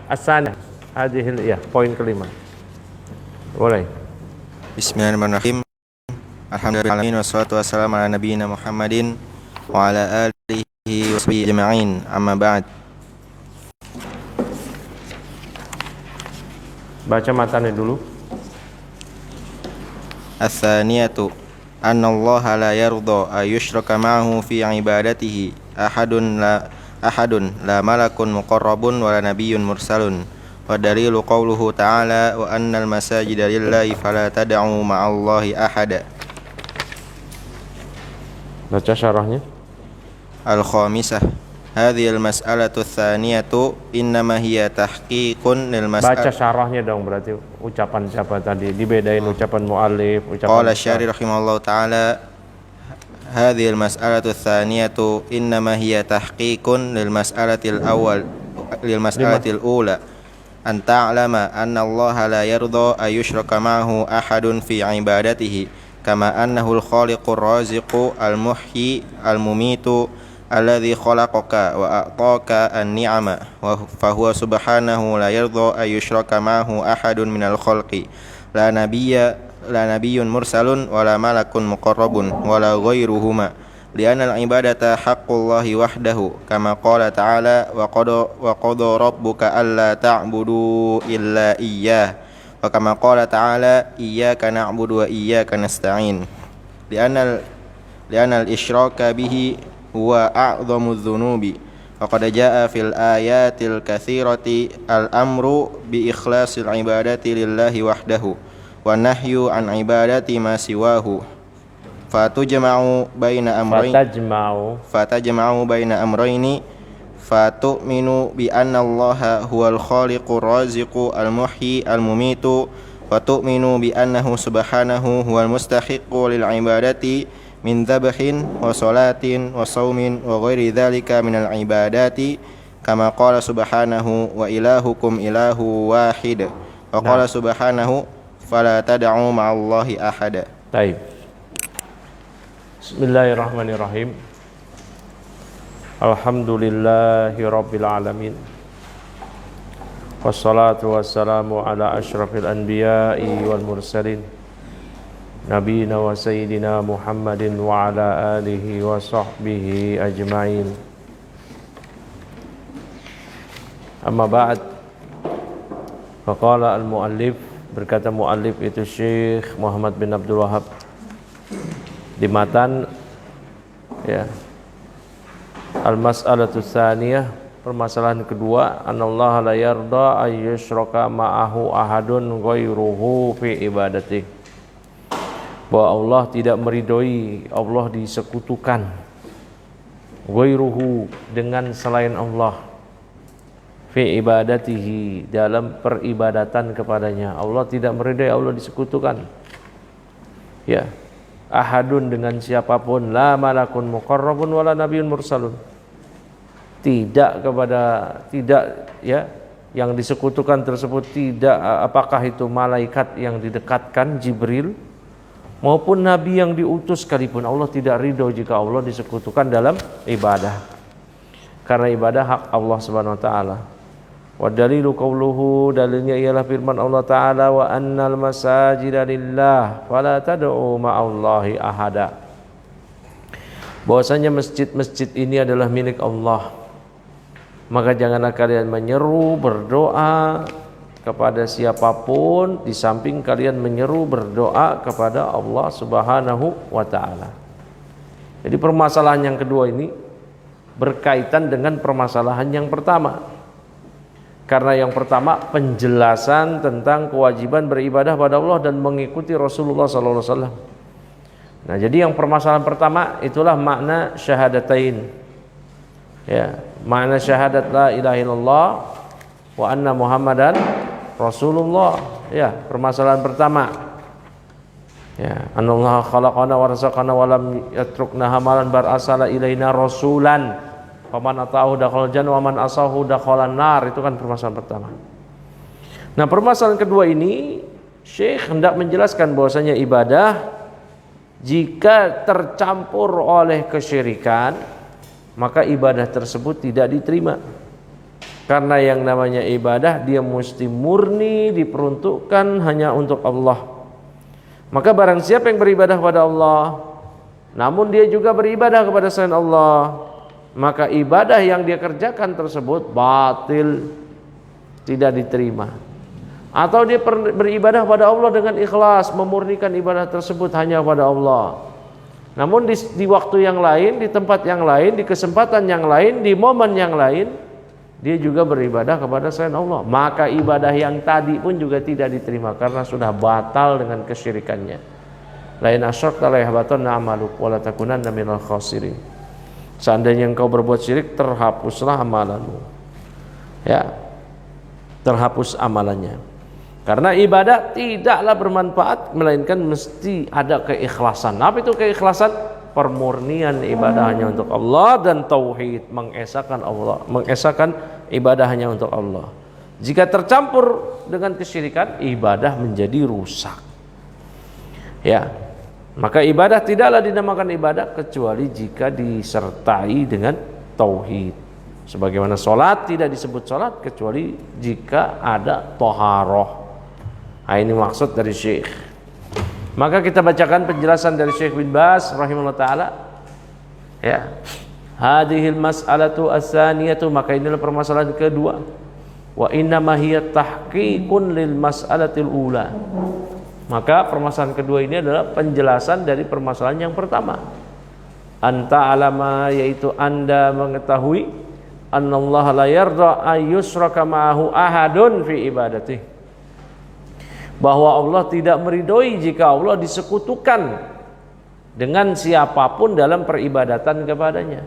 As-sanah. Ya, poin kelima. Boleh. Bismillahirrahmanirrahim. Alhamdulillahirabbil alamin wassalatu wassalamu ala nabiyyina Muhammadin wa ala alihi washabihi ajma'in. Amma ba'd. Baca matanya dulu. Ats-tsaniyatu anna Allah la yarda ay yushraka ma'ahu fi ibadatihi ahadun la malakun muqarrabun wa la nabiyyun mursalun. Wa dalilu qawluhu ta'ala wa annal masajida lillahi fala tad'u ma'allahi ahada. Baca syarahnya. Al-khamisah hadhil mas'alatu tsaniyatu innama hiya tahqiqun lil Baca syarahnya dong, berarti ucapan siapa tadi? Dibedain ucapan muallif, ucapan Qala syarih rahimahullahu ta'ala hadhil mas'alatu tsaniyatu innama hiya tahqiqun lil mas'alatil awwal lil mas'alatil ula an ta'lama anna Allah la yarda ay yushraka ma'ahu ahadun fi ibadatihi kama annahu al-khaliqur raziqu al-muhyi al-mumitu alladhi khalaqaka wa a'taka an-ni'ama wa fahuwa subhanahu la yarda ay yushraka ma'ahu ahadun minal khalqi la nabiyyun mursalun wa la malakun muqarrabun wa la ghairuhuma li'anna al-ibadata haqqullahi wahdahu kama qala ta'ala wa qada rabbuka alla ta'budu illa iyyah wa kama qala ta'ala iyyaka na'budu wa iyyaka nasta'in li'anna al-isyraka bihi huwa a'dhamu dzunubi wa qad jaa'a fil ayatil katsirati al-amru bi ikhlasil ibadati lillahi wahdahu wa nahyu an ibadati ma siwahu fatajma'u baina amrayni fatu'minu bi anna Allaha huwal khaliqur raziqu al-muhyi al-mumitu wa tu'minu bi annahu subhanahu huwal mustahiqqu lil ibadati min dhabhin wa salatin wa saumin wa ghairi dzalika minal ibadati kama qala subhanahu wa ilahukum ilahu wahid wa qala subhanahu fala tad'u ma'allahi ahada. Baik. Bismillahirrahmanirrahim. Alhamdulillahi rabbil alamin. Wassalatu wassalamu ala asyrafil anbiya'i wal mursalin Nabiyina wa sayyidina Muhammadin wa ala alihi wa sahbihi ajma'in. Amma ba'd. Faqala al-muallif, berkata muallif itu Syekh Muhammad bin Abdul Wahhab di matan, ya, al-mas'alatu tsaniyah, permasalahan kedua, anallaha la yarda ay yushraka ma'ahu ahadun ghairuhu fi ibadati, bahwa Allah tidak meridhoi Allah disekutukan ghairuhu dengan selain Allah fi ibadatihi dalam peribadatan kepadanya. Allah tidak meridhai Allah disekutukan, ya, ahadun dengan siapapun, la malakun muqarrabun wala nabiyyun mursalun, tidak ya, yang disekutukan tersebut tidak, apakah itu malaikat yang didekatkan Jibril maupun nabi yang diutus sekalipun, Allah tidak ridho jika Allah disekutukan dalam ibadah, karena ibadah hak Allah Subhanahu wa taala. Wa dalilu qauluhu, dalilnya ialah firman Allah Ta'ala, wa annal masajida lillah fala tad'u ma'allahi ahada, bahwasanya masjid-masjid ini adalah milik Allah, maka janganlah kalian menyeru berdoa kepada siapapun di samping kalian menyeru berdoa kepada Allah Subhanahu wa Ta'ala. Jadi permasalahan yang kedua ini berkaitan dengan permasalahan yang pertama. Karena yang pertama penjelasan tentang kewajiban beribadah pada Allah dan mengikuti Rasulullah SAW. Nah, jadi yang permasalahan pertama itulah makna syahadatain. Ya, makna syahadat la ilaha illallah wa anna Muhammadan Rasulullah. Ya, permasalahan pertama. Ya, anallaha khalaqana wa razaqana wa lam yatrukna hamalan bar asala ilaina rasulan. Faman ata'ahu dakhala jannah wa man asahu dakhala nar. Itu kan permasalahan pertama. Nah, permasalahan kedua ini Syekh hendak menjelaskan bahwasanya ibadah jika tercampur oleh kesyirikan, maka ibadah tersebut tidak diterima. Karena yang namanya ibadah dia mesti murni diperuntukkan hanya untuk Allah. Maka barang siapa yang beribadah kepada Allah, namun dia juga beribadah kepada selain Allah, maka ibadah yang dia kerjakan tersebut batil, tidak diterima. Atau dia beribadah kepada Allah dengan ikhlas, memurnikan ibadah tersebut hanya kepada Allah. Namun di waktu yang lain, di tempat yang lain, di kesempatan yang lain, di momen yang lain, dia juga beribadah kepada selain Allah, maka ibadah yang tadi pun juga tidak diterima karena sudah batal dengan kesyirikannya. Lain asyrakta la yahbatanna 'amaluk wa la takunanna minal khasirin. Seandainya engkau berbuat syirik, terhapuslah amalanmu. Ya, terhapus amalannya. Karena ibadah tidaklah bermanfaat melainkan mesti ada keikhlasan. Apa itu keikhlasan? Permurnian ibadah hanya untuk Allah dan tauhid, mengesahkan Allah, mengesahkan ibadah hanya untuk Allah. Jika tercampur dengan kesyirikan, ibadah menjadi rusak. Ya, maka ibadah tidaklah dinamakan ibadah kecuali jika disertai dengan tauhid. Sebagaimana sholat tidak disebut sholat kecuali jika ada toharoh. Nah, ini maksud dari Syekh. Maka kita bacakan penjelasan dari Syekh bin Baz rahimahullah ta'ala. Ya, hadhil mas'alatu as-saniyatu, maka inilah permasalahan kedua. Wa inna ma hiya tahqiqun lil mas'alatil ula. Maka permasalahan kedua ini adalah penjelasan dari permasalahan yang pertama. Anta alama, yaitu Anda mengetahui annallaha la yarda ayyusraka ma'ahu ahadun fi ibadatihi, bahwa Allah tidak meridhoi jika Allah disekutukan dengan siapapun dalam peribadatan kepadanya.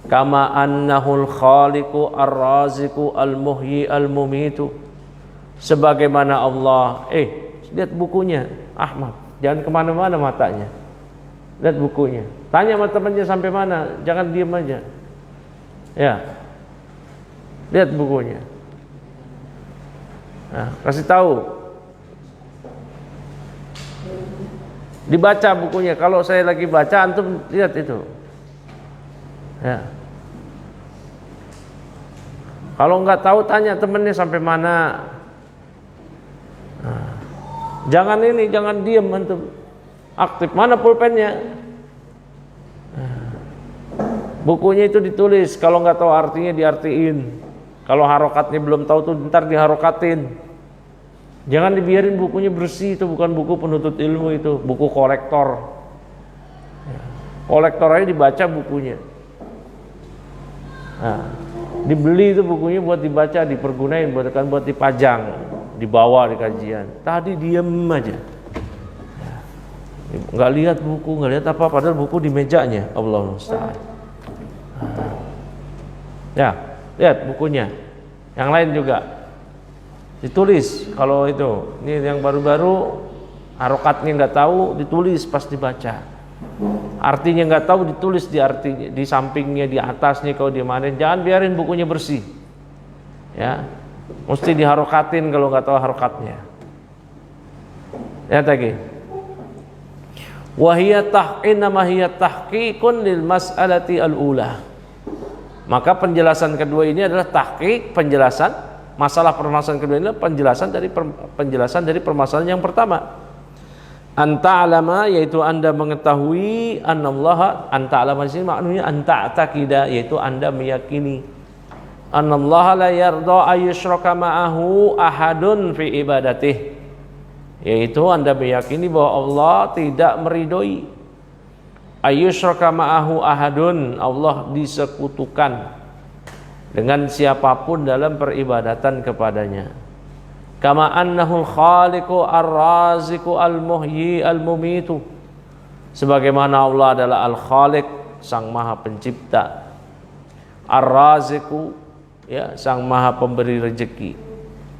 Kama annahul khaliqu ar-raziqu al-muhyi al-mumitu, sebagaimana Allah. Lihat bukunya Ahmad, jangan kemana-mana matanya, lihat bukunya, tanya sama temannya sampai mana, jangan diam aja. Ya, lihat bukunya. Nah, kasih tahu, dibaca bukunya. Kalau saya lagi baca, antum lihat itu. Ya. Kalau nggak tahu, tanya temennya sampai mana. Nah, jangan diam antum. Aktif, mana pulpennya? Nah, bukunya itu ditulis. Kalau nggak tahu artinya diartiin. Kalau harokatnya belum tahu tuh ntar diharokatin. Jangan dibiarin bukunya bersih, itu bukan buku penuntut ilmu, itu buku kolektor. Kolektor aja dibaca bukunya. Nah, dibeli itu bukunya buat dibaca, dipergunain, bukan buat dipajang, dibawa di kajian. Tadi diem aja, nggak lihat buku, nggak lihat apa, padahal buku di mejanya. Allahu musta'an. Ya, lihat bukunya. Yang lain juga ditulis. Kalau itu, ini yang baru-baru, harokatnya nggak tahu, ditulis pas dibaca. Artinya nggak tahu, ditulis di artinya, di sampingnya, di atasnya. Kalau di mana, jangan biarin bukunya bersih. Ya, mesti diharokatin kalau nggak tahu harokatnya. Ya lagi. Wahiyat tahqiqun lil mas'alati al-ula. Maka penjelasan kedua ini adalah tahqiq, penjelasan masalah permasalahan kedua ini, penjelasan dari permasalahan yang pertama. Anta alama, yaitu Anda mengetahui, anallaha, anta alama di sini maknanya anta ta'taqida, yaitu Anda meyakini anallaha la yarda ayyushraka ma'ahu ahadun fi ibadatih, yaitu Anda meyakini bahwa Allah tidak meridhoi ayyushraka ma'ahu ahadun, Allah disekutukan dengan siapapun dalam peribadatan kepadanya. Kama annahul khaliqu ar-raziqu al-muhyi al-mumitu, sebagaimana Allah adalah al-khaliq, sang maha pencipta, ar-raziqu, ya, sang maha pemberi rezeki,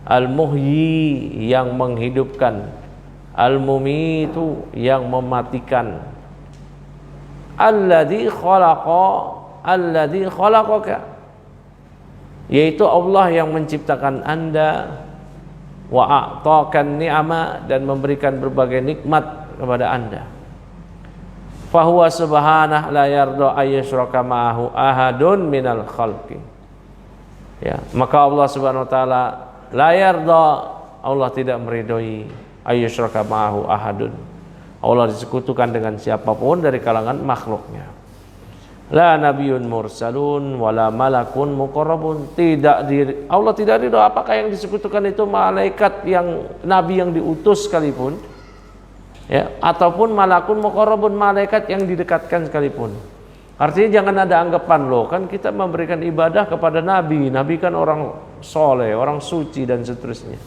al-muhyi, yang menghidupkan, al-mumitu, yang mematikan, alladzi khalaqaka, yaitu Allah yang menciptakan Anda, wa a'takan ni'ama, dan memberikan berbagai nikmat kepada Anda. Fahuwa subhanah la yarda ayyushraka ma'ahu ahadun minal khalqi, Ya, maka Allah Subhanahu wa taala la yarda, Allah tidak meridhoi ayyusyraka ma'ahu ahadun. Allah disekutukan dengan siapapun dari kalangan makhluknya. La nabiyyun mursalun wala malakun muqarrabun. Allah tidak ridho apakah yang disekutukan itu malaikat yang nabi yang diutus sekalipun, ya, ataupun malakun muqarrabun, malaikat yang didekatkan sekalipun. Artinya jangan ada anggapan loh, kan kita memberikan ibadah kepada nabi kan orang soleh, orang suci dan seterusnya.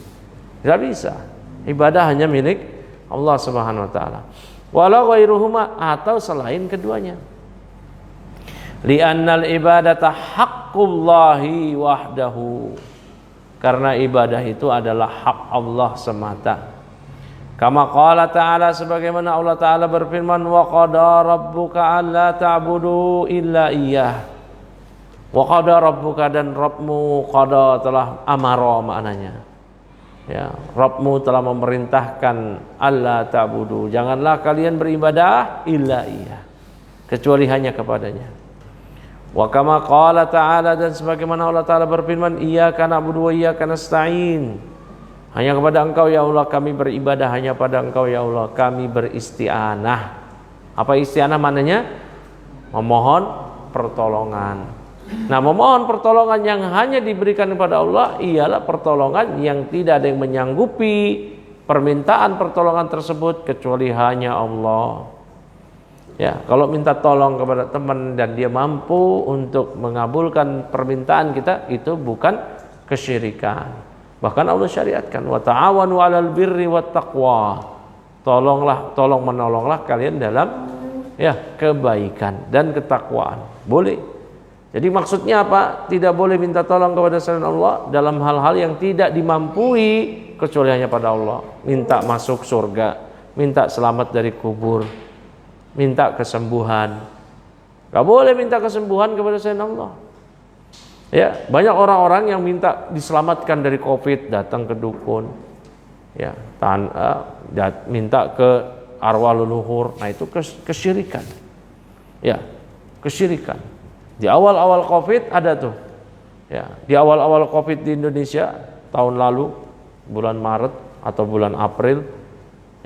Tidak bisa. Ibadah hanya milik Allah Subhanahu wa taala. Wala ghairuhuma, atau selain keduanya. Li'annal ibadata haqqullahi wahdahu. Karena ibadah itu adalah hak Allah semata. Kama qala ta'ala, sebagaimana Allah Ta'ala berfirman, wa qada rabbuka alla ta'budu illa iyyah. Wa qada rabbuka, dan Rabbmu, qada telah amara maknanya. Ya, Rabbmu telah memerintahkan alla ta'budu, janganlah kalian beribadah illa iyyah, kecuali hanya kepadanya. Wa kama qala ta'ala, dan sebagaimana Allah Ta'ala berfirman, iyyaka na'budu wa iyyaka nasta'in. Hanya kepada Engkau ya Allah kami beribadah, hanya pada Engkau ya Allah kami beristianah. Apa istianah maknanya? Memohon pertolongan. Nah, memohon pertolongan yang hanya diberikan kepada Allah ialah pertolongan yang tidak ada yang menyanggupi permintaan pertolongan tersebut kecuali hanya Allah. Ya, kalau minta tolong kepada teman dan dia mampu untuk mengabulkan permintaan kita, itu bukan kesyirikan. Bahkan Allah syariatkan, wa ta'awanu 'alal birri wat taqwa. Tolong menolonglah kalian dalam kebaikan dan ketakwaan. Boleh. Jadi maksudnya apa? Tidak boleh minta tolong kepada selain Allah dalam hal-hal yang tidak dimampui kecuali hanya pada Allah. Minta masuk surga, minta selamat dari kubur, minta kesembuhan. Gak boleh minta kesembuhan kepada selain Allah. Ya, banyak orang-orang yang minta diselamatkan dari Covid datang ke dukun. Ya, minta ke arwah leluhur. Nah, itu kesyirikan. Ya, kesyirikan. Di awal-awal Covid ada tuh. Ya, di awal-awal Covid di Indonesia tahun lalu bulan Maret atau bulan April,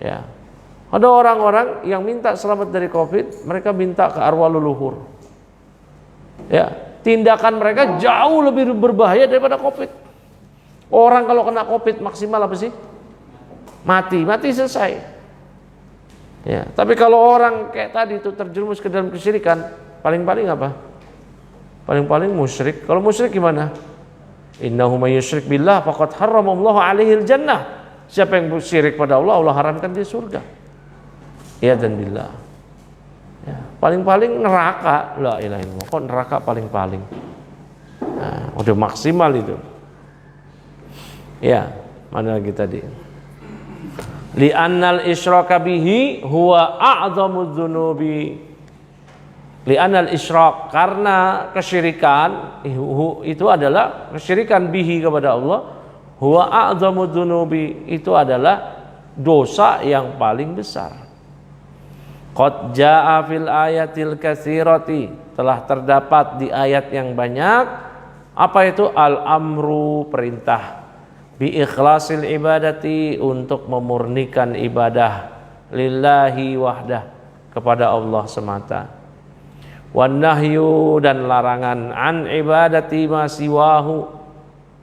ya. Ada orang-orang yang minta selamat dari Covid, mereka minta ke arwah leluhur. Ya, tindakan mereka jauh lebih berbahaya daripada Covid. Orang kalau kena Covid maksimal apa sih? Mati selesai. Ya, tapi kalau orang kayak tadi itu terjerumus ke dalam kesyirikan, paling-paling apa? Paling-paling musyrik. Kalau musyrik gimana? Innahu may yusyrik billah faqad harramallahu alaihil jannah. Siapa yang syirik pada Allah, Allah haramkan dia surga. Ya dan billah. Ya, paling-paling neraka. La ilaha illallah. Kok neraka paling-paling? Nah, udah maksimal itu. Ya, mana lagi tadi? Li'annal isyraka bihi huwa a'dhamudz dzunubi. Li'annal isyrak, karena kesyirikan itu adalah kesyirikan bihi kepada Allah, huwa a'dhamudz dzunubi, itu adalah dosa yang paling besar. Qad jaa fil ayatil katsirati, telah terdapat di ayat yang banyak. Apa itu? Al-amru, perintah, bi ikhlasil ibadati, untuk memurnikan ibadah, lillahi wahdah, kepada Allah semata. Wan nahyu, dan larangan, an ibadati ma siwahu,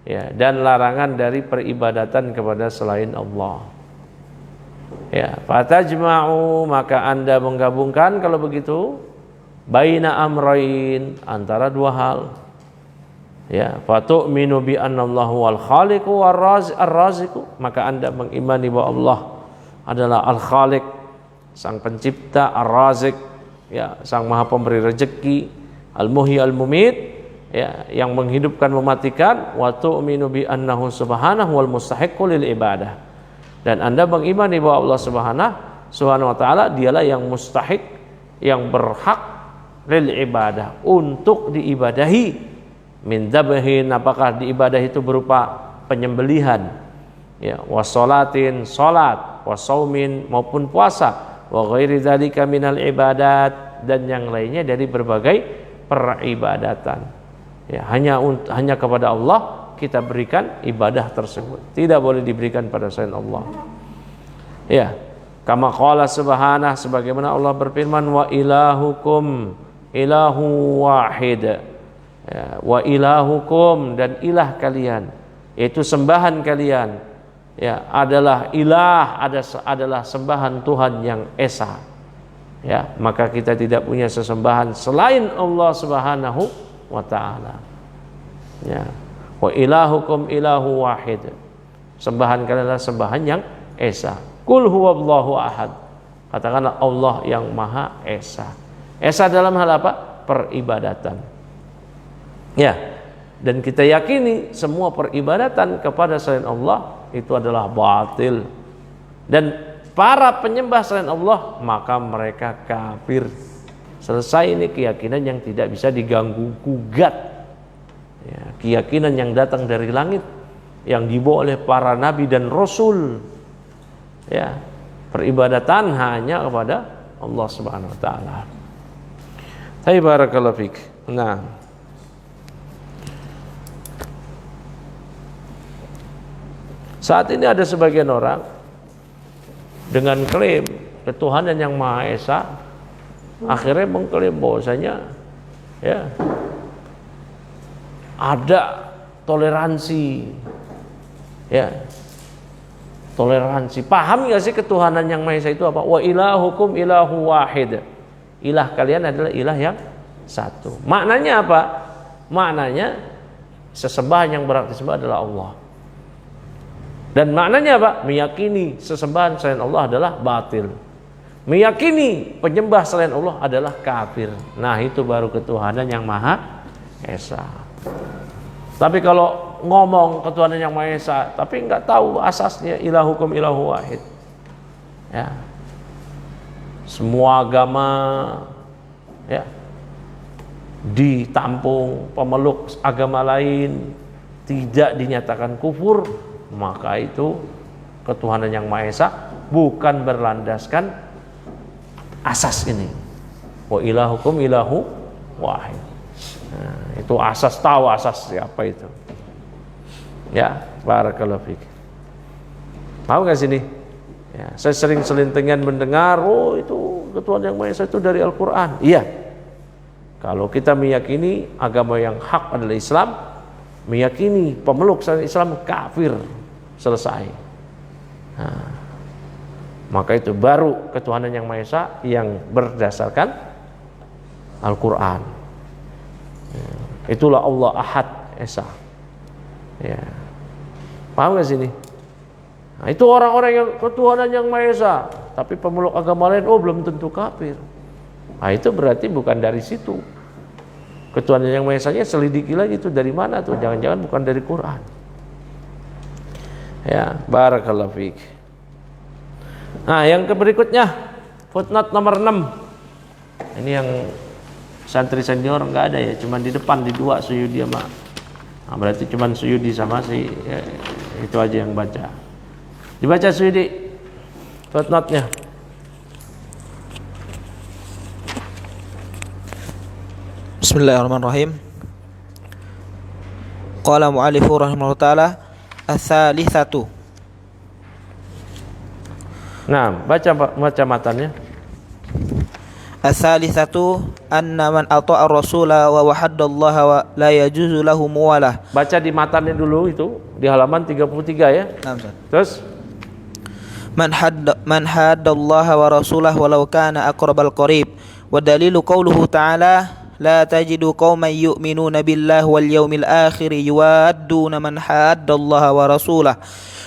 ya, dan larangan dari peribadatan kepada selain Allah. Ya, fatajma'u, maka Anda menggabungkan kalau begitu baina amrain, antara dua hal. Ya, fatu'minu bi annallahu wal khaliqu ar-raziqu, maka Anda mengimani bahwa Allah adalah al-khaliq, sang pencipta, ar-raziq, ya, sang maha pemberi rezeki, al-muhyi al-mumit, ya, yang menghidupkan mematikan, wa tu'minu bi annahu subhanahu wal mustahiqqu lil ibadah. Dan Anda mengimani bahwa Allah Subhanahu wa taala dialah yang mustahik, yang berhak lil ibadah, untuk diibadahi. Min dzabhin, apakah diibadah itu berupa penyembelihan, ya, wasolatin, salat, wasaumin, maupun puasa, wa ghairi dzalika minal ibadat, dan yang lainnya dari berbagai peribadatan. Ya, hanya kepada Allah kita berikan ibadah tersebut. Tidak boleh diberikan pada selain Allah. Ya, kama qala subhanahu, sebagaimana Allah berfirman, wa ilahukum ilahu wahid. Ya, wa ilahukum, dan ilah kalian, yaitu sembahan kalian, ya, adalah ilah, adalah sembahan Tuhan yang esa. Ya, maka kita tidak punya sesembahan selain Allah Subhanahu wa taala. Ya. Wa ilahukum ilahu wahid. Sembahan kalian adalah sembahan yang esa. Qul huwallahu ahad. Katakanlah Allah yang Maha Esa. Esa dalam hal apa? Peribadatan. Ya. Dan kita yakini semua peribadatan kepada selain Allah itu adalah batil. Dan para penyembah selain Allah maka mereka kafir. Selesai, ini keyakinan yang tidak bisa diganggu gugat. Ya, keyakinan yang datang dari langit, yang dibawa oleh para nabi dan rasul. Ya, peribadatan hanya kepada Allah Subhanahu wa taala. Barakallahu fik. Nah, saat ini ada sebagian orang dengan klaim ketuhanan yang Maha Esa, akhirnya mengklaim bahwasanya ya ada toleransi, ya, toleransi. Paham nggak sih ketuhanan yang Maha Esa itu apa? Wa ilahukum ilahu wahid. Ilah kalian adalah ilah yang satu. Maknanya apa? Maknanya sesembahan yang berhak disembah adalah Allah. Dan maknanya apa? Meyakini sesembahan selain Allah adalah batil. Meyakini penyembah selain Allah adalah kafir. Nah, itu baru ketuhanan yang Maha Esa. Tapi kalau ngomong ketuhanan yang Maha Esa tapi nggak tahu asasnya, ilahukum ilahu wahid, ya, semua agama ya ditampung, pemeluk agama lain tidak dinyatakan kufur, maka itu ketuhanan yang Maha Esa bukan berlandaskan asas ini. Wa ilahukum ilahu wahid. Nah, itu asas, tahu asas siapa itu. Ya, barakallahu fik. Tahu nggak sini? Ya, saya sering selintingan mendengar, oh itu ketuhanan yang Maha Esa itu dari Al-Quran. Iya. Kalau kita meyakini agama yang hak adalah Islam, meyakini pemeluk selain Islam kafir, selesai. Nah, maka itu baru ketuhanan yang Maha Esa yang berdasarkan Al-Quran. Ya, itulah Allah Ahad Esa. Ya, paham gak sini? Nah, itu orang-orang yang ketuhanan yang Maha Esa, tapi pemeluk agama lain, oh belum tentu kafir. Nah, itu berarti bukan dari situ. Ketuhanan yang Maha Esanya selidiki lagi itu dari mana tuh? Jangan-jangan bukan dari Quran. Ya, barakallahu fiik. Nah, yang berikutnya footnote nomor 6. Ini yang santri senior nggak ada ya, cuma di depan di dua Suyudi sama. Nah, berarti cuma Suyudi sama si ya, itu aja yang baca. Dibaca Suyudi footnote-nya. Bismillahirrahmanirrahim. Qala mu'allifu rahimahullah ta'ala as-salitsatu. Nah, baca matannya. As-salitsatu anna man ata'a ar-rasula wa wahaddallaha wa la yajuzu lahu muwalah. Baca di matannya dulu itu di halaman 33 ya. Nah, Ustaz. Terus man haddallaha wa rasulahu walau kana aqrabal qarib. Wa dalilu qauluhu ta'ala la tajidu qauman yu'minuna billahi wal yawmil akhir yuwadduna man haddallaha wa rasulahu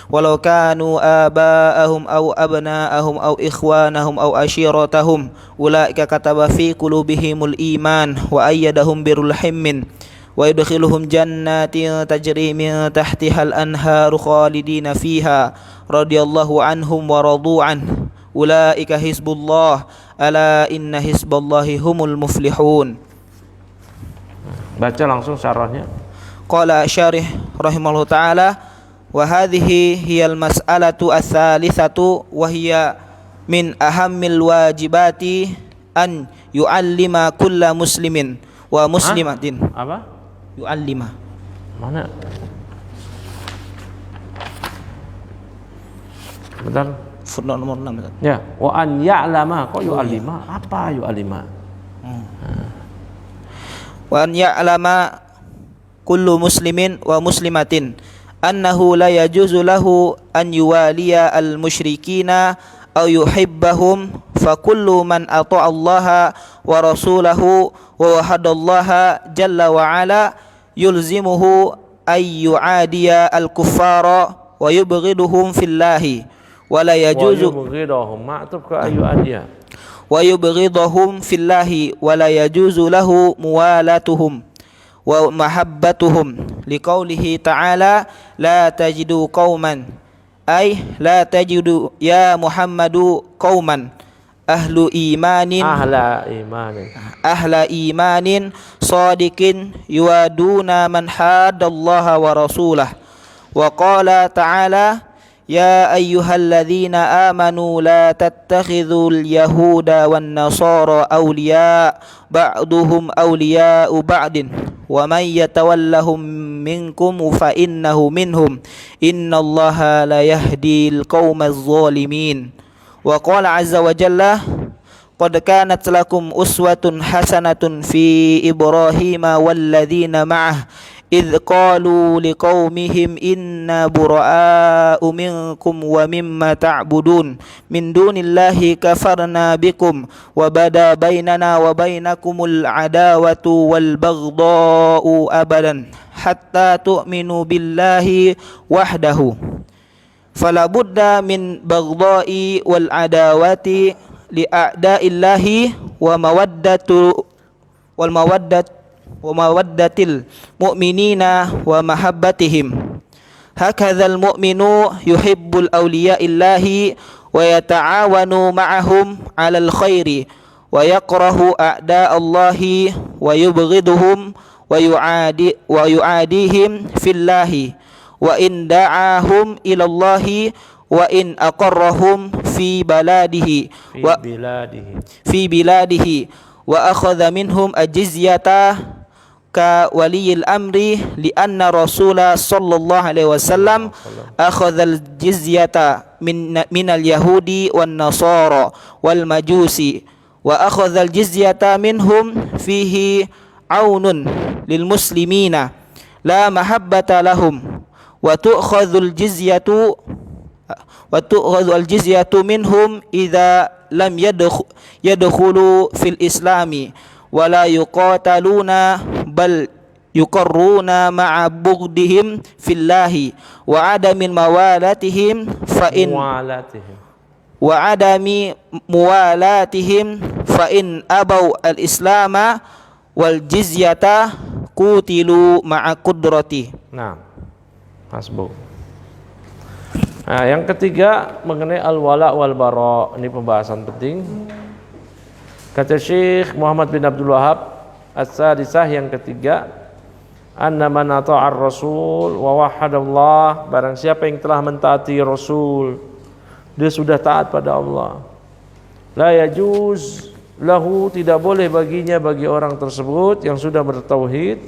walau kanu aba'ahum aw abna'ahum aw ikhwanahum aw ashiratahum ulaika kataba fi qulubihimul iman wa ayyadahum birul himmin wa yudkhiluhum jannatin tajri min tahtihal anharu khalidina fiha radhiyallahu anhum wa radu an ulaika hizbullah ala inna hizballahi humul muflihun. baca langsung syarahnya. Qala syarih rahimahullah ta'ala wa hadhihi hiyal mas'alatu ats-tsalitsatu wa hiya min ahammil wajibati an yu'allima kulla muslimin wa muslimatin. Apa? yu'allima. Mana? Bentar. Footnote nomor 6 Ustaz. Ya, wa an ya'lama. Kok yu'allima? Apa yu'allima? Wa an ya'lama kullu muslimin wa muslimatin annahu la yajuzu lahu an yuwaliya al musyrikina aw yuhibbahum fa kullu man ata'a Allah wa rasulahu wa wahadallaha jalla wa ala yulzimuhu ay yu'adiya al kuffara wa yubghiduhum fillahi wa la yajuzu wa yubghidahum ma'tub ka ayu adiya wa yubghidahum fillahi wa la yajuzu lahu muwalatuhum wa mahabbatuhum liqaulihi ta'ala la tajidu qauman ay la tajidu ya Muhammadu qauman ahla imanin sadiqin yuaduna man haddallaha wa rasulah wa qala ta'ala ya ayyuhalladzina amanu la tattakhidhul yahuda wan nasara awliya ba'duhum awliya'u ba'din wa man yatawallahum minkum fa innahu minhum innallaha la yahdil qaumaz zalimin wa qala azza wa jalla qad kanat lakum uswatun hasanatun fi ibrahima walladzina ma'ah idh qalu liqaumihim inna bura'a'u minkum wa mimma ta'budun min dunillahi kafarna bikum wa bada bainana wa bainakumul adawatu wal baghdha'u abadan hatta tu'minu billahi wahdahu fala budda min baghdha'i wal adawati li a'da'illahi wa mawaddatil mu'minina wa mahabbatihim hakadzal mu'minu yuhibbul awliyaillahi wa yata'awanu ma'ahum 'alal khairi wa yakrahu a'da'allahi wa yubghiduhum wa yu'adihim fillahi wa in da'ahum ilallahi wa in aqarrahum fi biladihi wa akhadha minhum ajizyata ka waliyil amri li anna rasula sallallahu alaihi wasallam akhadha al jizyata minal yahudi wan nasara wal majusi wa akhadha al jizyata minhum fihi aunun lil muslimina la mahabbata lahum wa tu'khadhu al jizyatu minhum idza lam yadkhulu fil islami wala yuqataluna bal yuqarruna ma'a bughdihim fillahi wa adamin mawalatihim fa in fa in abaw al islama wal jizyata qutilu ma'a qudrati. Nah, hasbu. Nah, yang ketiga mengenai al-wala wal bara, ini pembahasan penting. Kata Syekh Muhammad bin Abdul Wahab as-sadisah, yang ketiga, anna man ata'ar rasul wa wahadallah, barang siapa yang telah mentaati Rasul, dia sudah taat pada Allah. La yajuz lahu, tidak boleh baginya, bagi orang tersebut yang sudah bertauhid,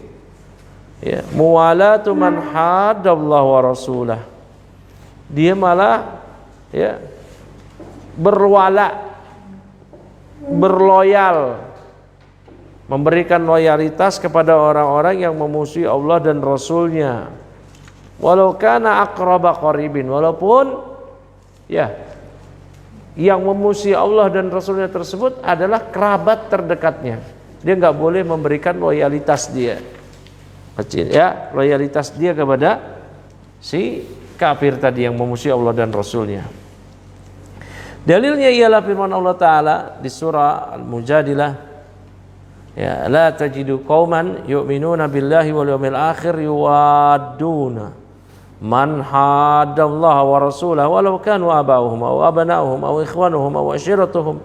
ya, muwalatu man hadallah wa rasulah, dia malah ya berwala, berloyal, memberikan loyalitas kepada orang-orang yang memusuhi Allah dan Rasulnya, walau kana aqraba qaribin, walaupun ya yang memusuhi Allah dan Rasulnya tersebut adalah kerabat terdekatnya, dia nggak boleh memberikan loyalitas dia kecil, ya, loyalitas dia kepada si kafir tadi yang memusuhi Allah dan Rasulnya. Dalilnya ialah firman Allah Ta'ala di surah Al-Mujadilah, ya, la tajidu qauman yu'minuna billahi wal yawmil akhir yuwadduna man hadallaha wa rasulahu walau kanu aba'uhum aw abana'uhum aw ikhwanuhum aw ashiratuhum.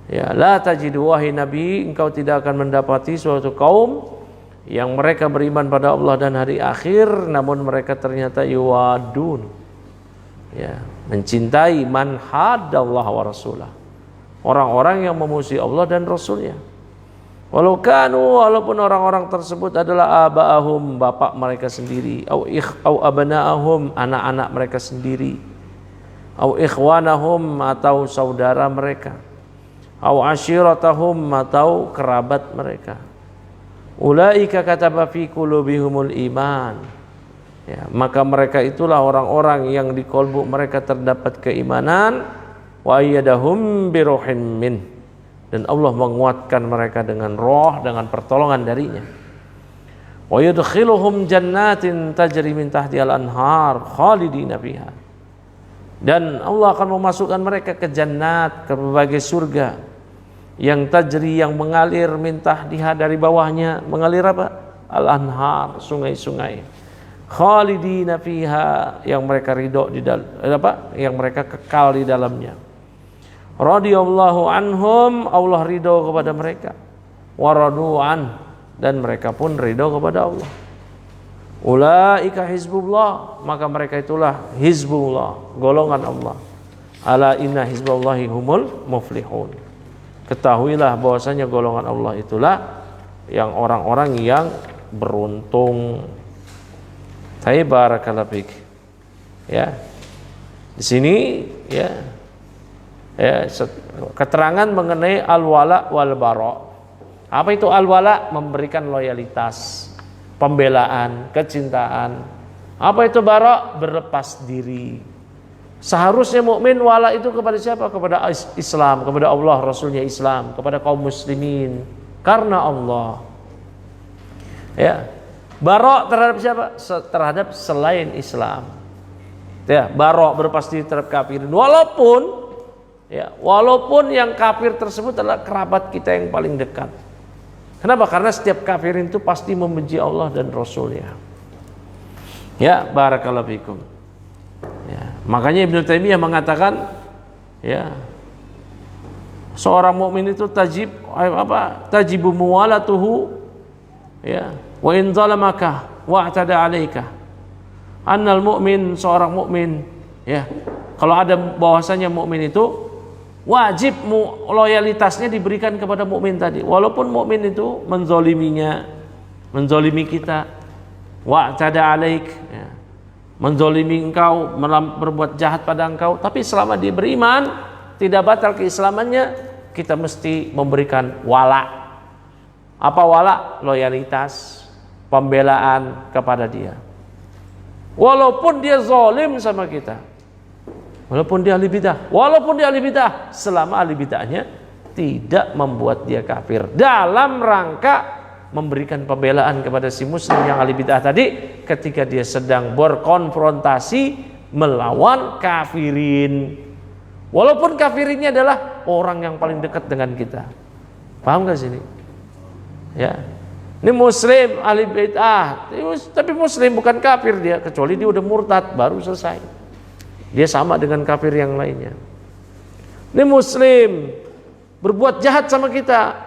Ya, la tajidu, wahai Nabi, engkau tidak akan mendapati suatu kaum yang mereka beriman pada Allah dan hari akhir, namun mereka ternyata yuwadun, ya, mencintai man hadallah wa rasulah, orang-orang yang memusuhi Allah dan Rasulnya. Walaupun orang-orang tersebut adalah aba'ahum, bapak mereka sendiri, au abna'ahum, anak-anak mereka sendiri, au ikhwanahum, atau saudara mereka, au ashiratahum, atau kerabat mereka. Ulaika kataba fi qulubihumul iman. Ya, maka mereka itulah orang-orang yang di kolbu mereka terdapat keimanan, wa ayyadahum bi ruhin min, dan Allah menguatkan mereka dengan roh, dengan pertolongan darinya. Wa yudkhiluhum jannatin tajri min tahtihal anhar khalidina fiha, dan Allah akan memasukkan mereka ke jannat, ke berbagai surga yang tajri, yang mengalir, min tahtiha, dari bawahnya mengalir apa? Al-anhar, sungai-sungai. Khalidina fiha, yang mereka ridho di dalam apa? Yang mereka kekal di dalamnya. Radhiyallahu anhum, Allah ridho kepada mereka. Waradu'an, dan mereka pun ridho kepada Allah. Ulaika hizbullah, maka mereka itulah hizbullah, golongan Allah. Ala inna hizballahi humul muflihun. Ketahuilah bahwasanya golongan Allah itulah yang orang-orang yang beruntung. Barakallahu fik. Ya. Di sini ya, keterangan mengenai al-wala wal bara. Apa itu al-wala? Memberikan loyalitas, pembelaan, kecintaan. Apa itu bara? Berlepas diri. Seharusnya mukmin wala itu kepada siapa? Kepada Islam, kepada Allah, Rasulnya Islam, kepada kaum muslimin, karena Allah. Ya. Bara terhadap siapa? Terhadap selain Islam. Ya, bara berlepas diri terhadap kafirin. Walaupun yang kafir tersebut adalah kerabat kita yang paling dekat. Kenapa? Karena setiap kafirin itu pasti membenci Allah dan Rasulnya. Ya, barakallahu fikum. Ya, makanya Ibnu Taimiyah mengatakan, ya, seorang mukmin itu tajibu muwalatuhu, ya, wa in zalamaka wa'tada 'alaika. Annal mu'min, seorang mukmin, ya, kalau ada bahwasanya mukmin itu wajib loyalitasnya diberikan kepada mukmin tadi, walaupun mukmin itu menzolimi kita, wa'tada 'alaik, ya, menzolimi engkau, berbuat jahat pada engkau, tapi selama dia beriman, tidak batal keislamannya, kita mesti memberikan wala. Apa wala? Loyalitas, pembelaan kepada dia. Walaupun dia zalim sama kita, walaupun dia ahli bidah, selama ahli bidahnya tidak membuat dia kafir, dalam rangka memberikan pembelaan kepada si muslim yang ahli bidah tadi ketika dia sedang berkonfrontasi melawan kafirin, walaupun kafirinnya adalah orang yang paling dekat dengan kita. Paham gak sini? Ya, ini muslim ahli bid'ah, tapi muslim bukan kafir dia, kecuali dia udah murtad baru selesai. Dia sama dengan kafir yang lainnya. Ini muslim berbuat jahat sama kita,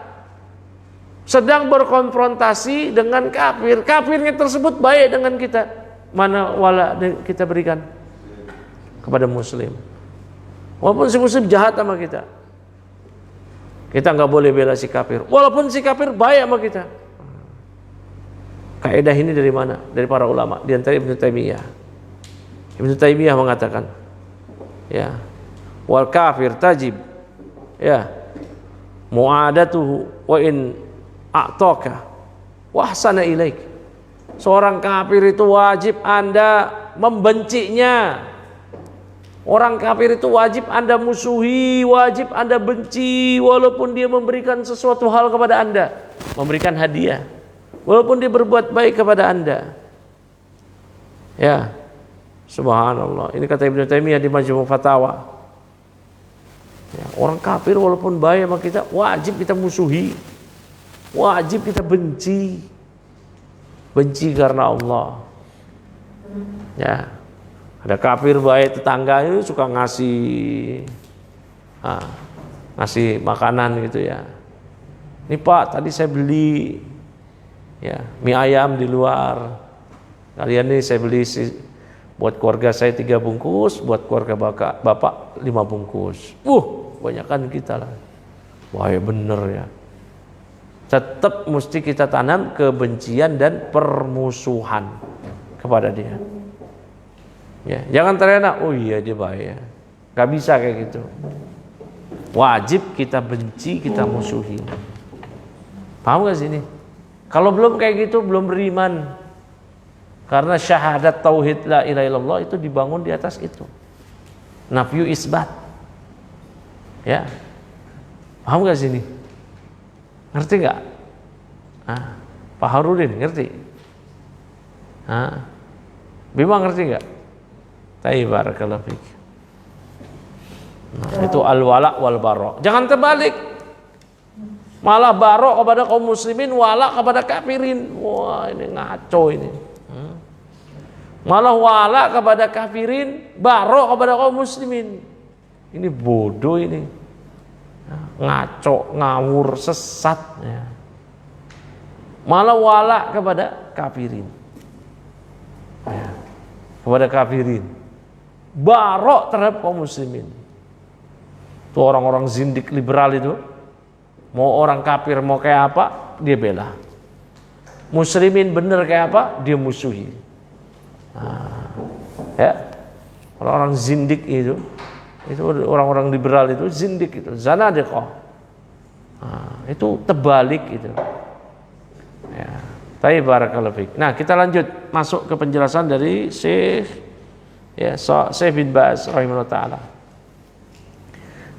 sedang berkonfrontasi dengan kafir, kafirnya tersebut baik dengan kita, mana wala kita berikan kepada muslim, walaupun si muslim jahat sama kita. Kita nggak boleh bela si kafir, walaupun si kafir baik sama kita. Kaidah ini dari mana? Dari para ulama, di antara Ibnu Taimiyah. Ibnu Taimiyah mengatakan, ya, wal kafir tajib, ya, muadatuhu wa in a'taka wa ahsana ilaik. Seorang kafir itu wajib Anda membencinya. Orang kafir itu wajib Anda musuhi, wajib Anda benci, walaupun dia memberikan sesuatu hal kepada Anda, memberikan hadiah, walaupun dia berbuat baik kepada Anda. Ya, subhanallah. Ini kata Ibnu Taimiyah di Majmu' Fatawa. Ya, orang kafir walaupun baik sama kita, wajib kita musuhi, wajib kita benci. Benci karena Allah. Ya. Ada kafir baik, tetangga itu suka ngasih makanan gitu ya. Ini Pak, tadi saya beli, ya, mie ayam di luar. Kalian nih saya beli buat keluarga saya 3 bungkus, buat keluarga bapak 5 bungkus. Banyakan kita lah. Wah, ya bener ya. Tetap mesti kita tanam kebencian dan permusuhan kepada dia. Ya, jangan terlena, oh iya dia baik ya. Gak bisa kayak gitu. Wajib kita benci, kita musuhi. Paham gak sih ini? Kalau belum kayak gitu, belum beriman. Karena syahadat tauhid la ilaha illallah itu dibangun di atas itu. Nafyu isbat. Ya. Paham gak sih ini? Ngerti gak? Pak Harudin ngerti? Bima ngerti gak? Tayyib barakallahu fiik. Itu al-wala wal bara. Jangan terbalik. Malah bara kepada kaum muslimin, wala kepada kafirin. Wah, ini ngaco ini. Malah wala kepada kafirin, bara kepada kaum muslimin. Ini bodoh ini. Ngaco, ngawur, sesat ya. Malah wala kepada kafirin ya. Kepada kafirin, barok terhadap kaum muslimin. Itu orang-orang zindik liberal itu, mau orang kafir mau kayak apa dia bela, muslimin bener kayak apa dia musuhi. Ya, orang-orang zindik itu orang-orang liberal itu zindik itu, zanadiqah. Itu terbalik itu. Ya. Baik, barakallahu fiik. Nah, kita lanjut masuk ke penjelasan dari Syekh bin Baz rahimahullah taala.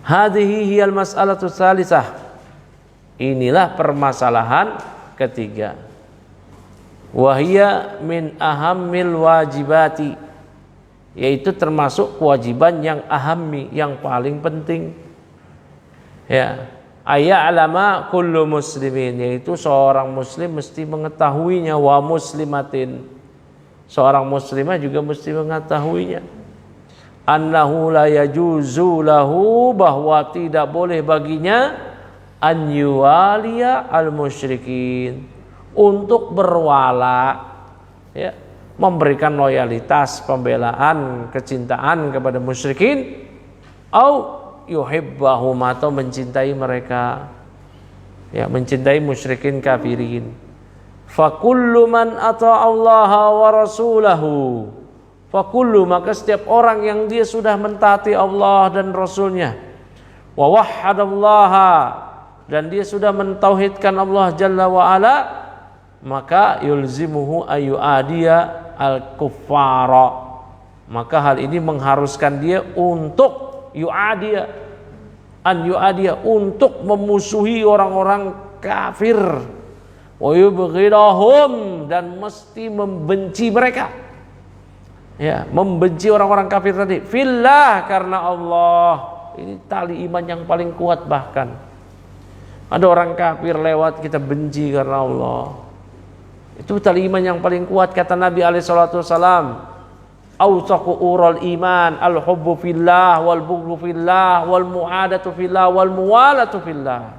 Hadhihi hiyal mas'alatu tsalisah. Inilah permasalahan ketiga. Wa hiya min ahammil wajibati, yaitu termasuk kewajiban yang ahammi, yang paling penting. Ya, aya'lama kullu muslimin, yaitu seorang muslim mesti mengetahuinya, wa muslimatin, seorang muslimah juga mesti mengetahuinya. Annahu la yajuzu lahu, bahwa tidak boleh baginya an yuwaliya al musyrikin, untuk berwala, ya, memberikan loyalitas, pembelaan, kecintaan kepada musyrikin, au yuhibbahum, atau mencintai mereka, ya, mencintai musyrikin kafirin. Fa kullu man ata'allaha wa rasulahu, fa kullu, maka setiap orang yang dia sudah mentaati Allah dan Rasulnya, wa wahhadallaha, dan dia sudah mentauhidkan Allah Jalla wa Ala, maka yulzimuhu ayu adiya al-kuffara, maka hal ini mengharuskan dia untuk yu'adiya, an yu'adiya, untuk memusuhi orang-orang kafir, wa yubghidahum, dan mesti membenci mereka, ya, membenci orang-orang kafir tadi, fillah, karena Allah. Ini tali iman yang paling kuat. Bahkan ada orang kafir lewat, kita benci karena Allah. Itu tali iman yang paling kuat. Kata Nabi alaihi salatu wasalam, awsaqu ural iman al-hubbu fillah wal bughdu fillah wal mu'adatu fillah wal muwalatu fillah.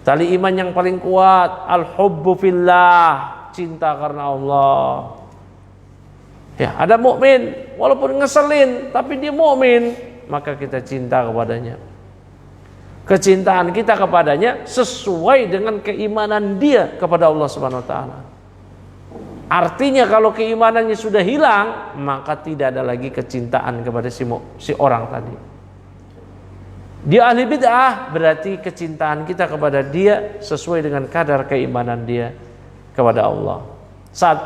Tali iman yang paling kuat al-hubbu fillah, cinta karena Allah. Ya, ada mukmin walaupun ngeselin tapi dia mukmin, maka kita cinta kepadanya. Kecintaan kita kepadanya sesuai dengan keimanan dia kepada Allah Subhanahu wa taala. Artinya kalau keimanannya sudah hilang, maka tidak ada lagi kecintaan kepada si orang tadi. Dia ahli bid'ah, berarti kecintaan kita kepada dia sesuai dengan kadar keimanan dia kepada Allah,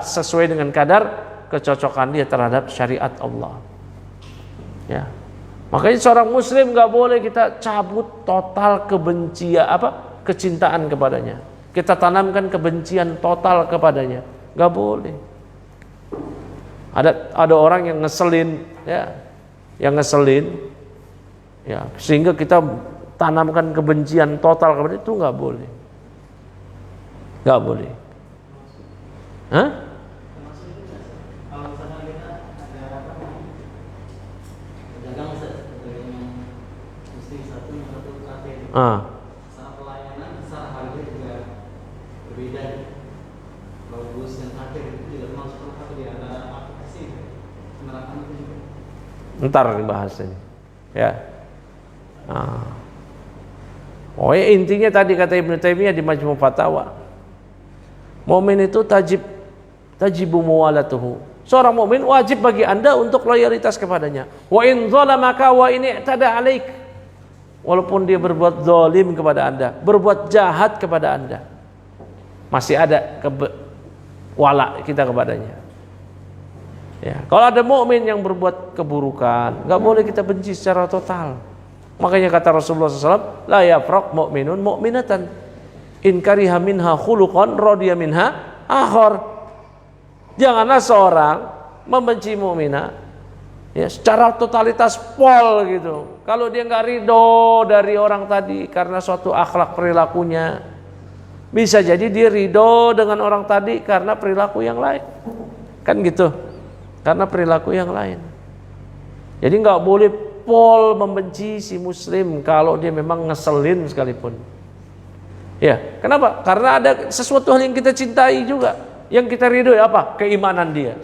sesuai dengan kadar kecocokan dia terhadap syariat Allah. Ya. Makanya seorang muslim gak boleh kita cabut total kecintaan kepadanya. Kita tanamkan kebencian total kepadanya. Gak boleh. Ada orang yang ngeselin, ya, ya, sehingga kita tanamkan kebencian total kepada itu, gak boleh. Gak boleh. Hah? Secara pelayanan, secara harga juga berbeda. Kalau bus yang akhir itu juga termasuk apa dia, ada aplikasi penerapan itu juga. Ntar dibahas ini, ya. Oh ya, intinya tadi kata Ibnu Taimiyah di Majmu' Fatawa, mukmin itu tajibu muwalatuhu. Seorang mukmin wajib bagi Anda untuk loyalitas kepadanya. Wa in zalamaka wa in i'tada 'alaik. Walaupun dia berbuat zalim kepada Anda, berbuat jahat kepada Anda, masih ada wala kita kepadanya. Ya, kalau ada mukmin yang berbuat keburukan, nggak boleh kita benci secara total. Makanya kata Rasulullah SAW, la yafraq mu'minun mu'minatan in kariha minha khuluqan radiya minha akhar. Janganlah seorang membenci mukminah ya secara totalitas pol gitu. Kalau dia nggak ridho dari orang tadi karena suatu akhlak perilakunya, bisa jadi dia ridho dengan orang tadi karena perilaku yang lain, kan gitu, karena perilaku yang lain. Jadi nggak boleh pol membenci si muslim kalau dia memang ngeselin sekalipun. Ya, kenapa? Karena ada sesuatu hal yang kita cintai juga, yang kita ridhoi apa? Keimanan dia,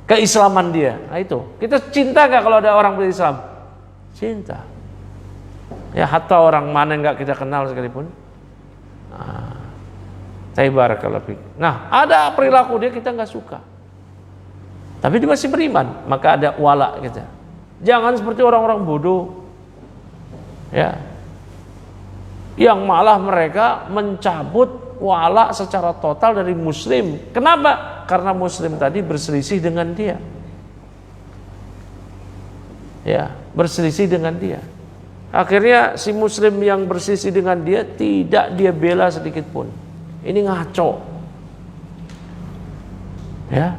keislaman dia. Nah itu, kita cinta nggak kalau ada orang berislam? Cinta. Ya, hatta orang mana nggak kita kenal sekalipun. Nah, ada perilaku dia kita nggak suka, tapi dia masih beriman, maka ada wala kita. Jangan seperti orang-orang bodoh, ya, yang malah mereka mencabut wala secara total dari muslim. Kenapa? Karena muslim tadi berselisih dengan dia, ya, berselisih dengan dia. Akhirnya si muslim yang berselisih dengan dia tidak dia bela sedikit pun. Ini ngaco, ya.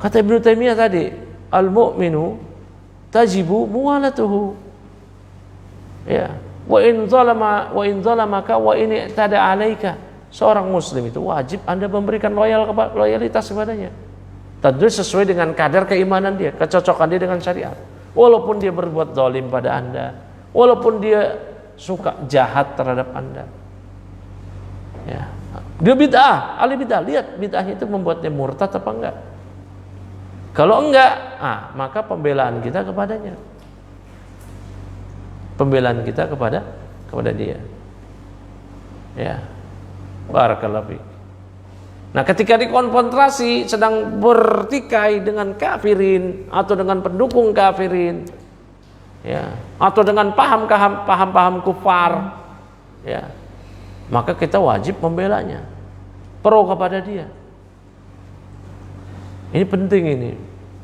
Kata Ibnu Taimiyah tadi, al-mu'minu tajibu muwalatuhu, ya, wa in zalamaka wa in i'tada 'alaika. Seorang muslim itu wajib Anda memberikan loyalitas kepadanya, tentu sesuai dengan kadar keimanan dia, kecocokan dia dengan syariat. Walaupun dia berbuat zalim pada Anda, walaupun dia suka jahat terhadap Anda, ya, dia bid'ah, ahli bid'ah, lihat bid'ahnya itu membuatnya murtad apa enggak. Kalau enggak, maka pembelaan kita kepadanya, pembelaan kita kepada dia, ya. Barakallahu fiik. Nah, ketika dikonfrontasi sedang bertikai dengan kafirin atau dengan pendukung kafirin, ya, atau dengan paham-paham kufar, ya, maka kita wajib membelanya, pro kepada dia. Ini penting ini,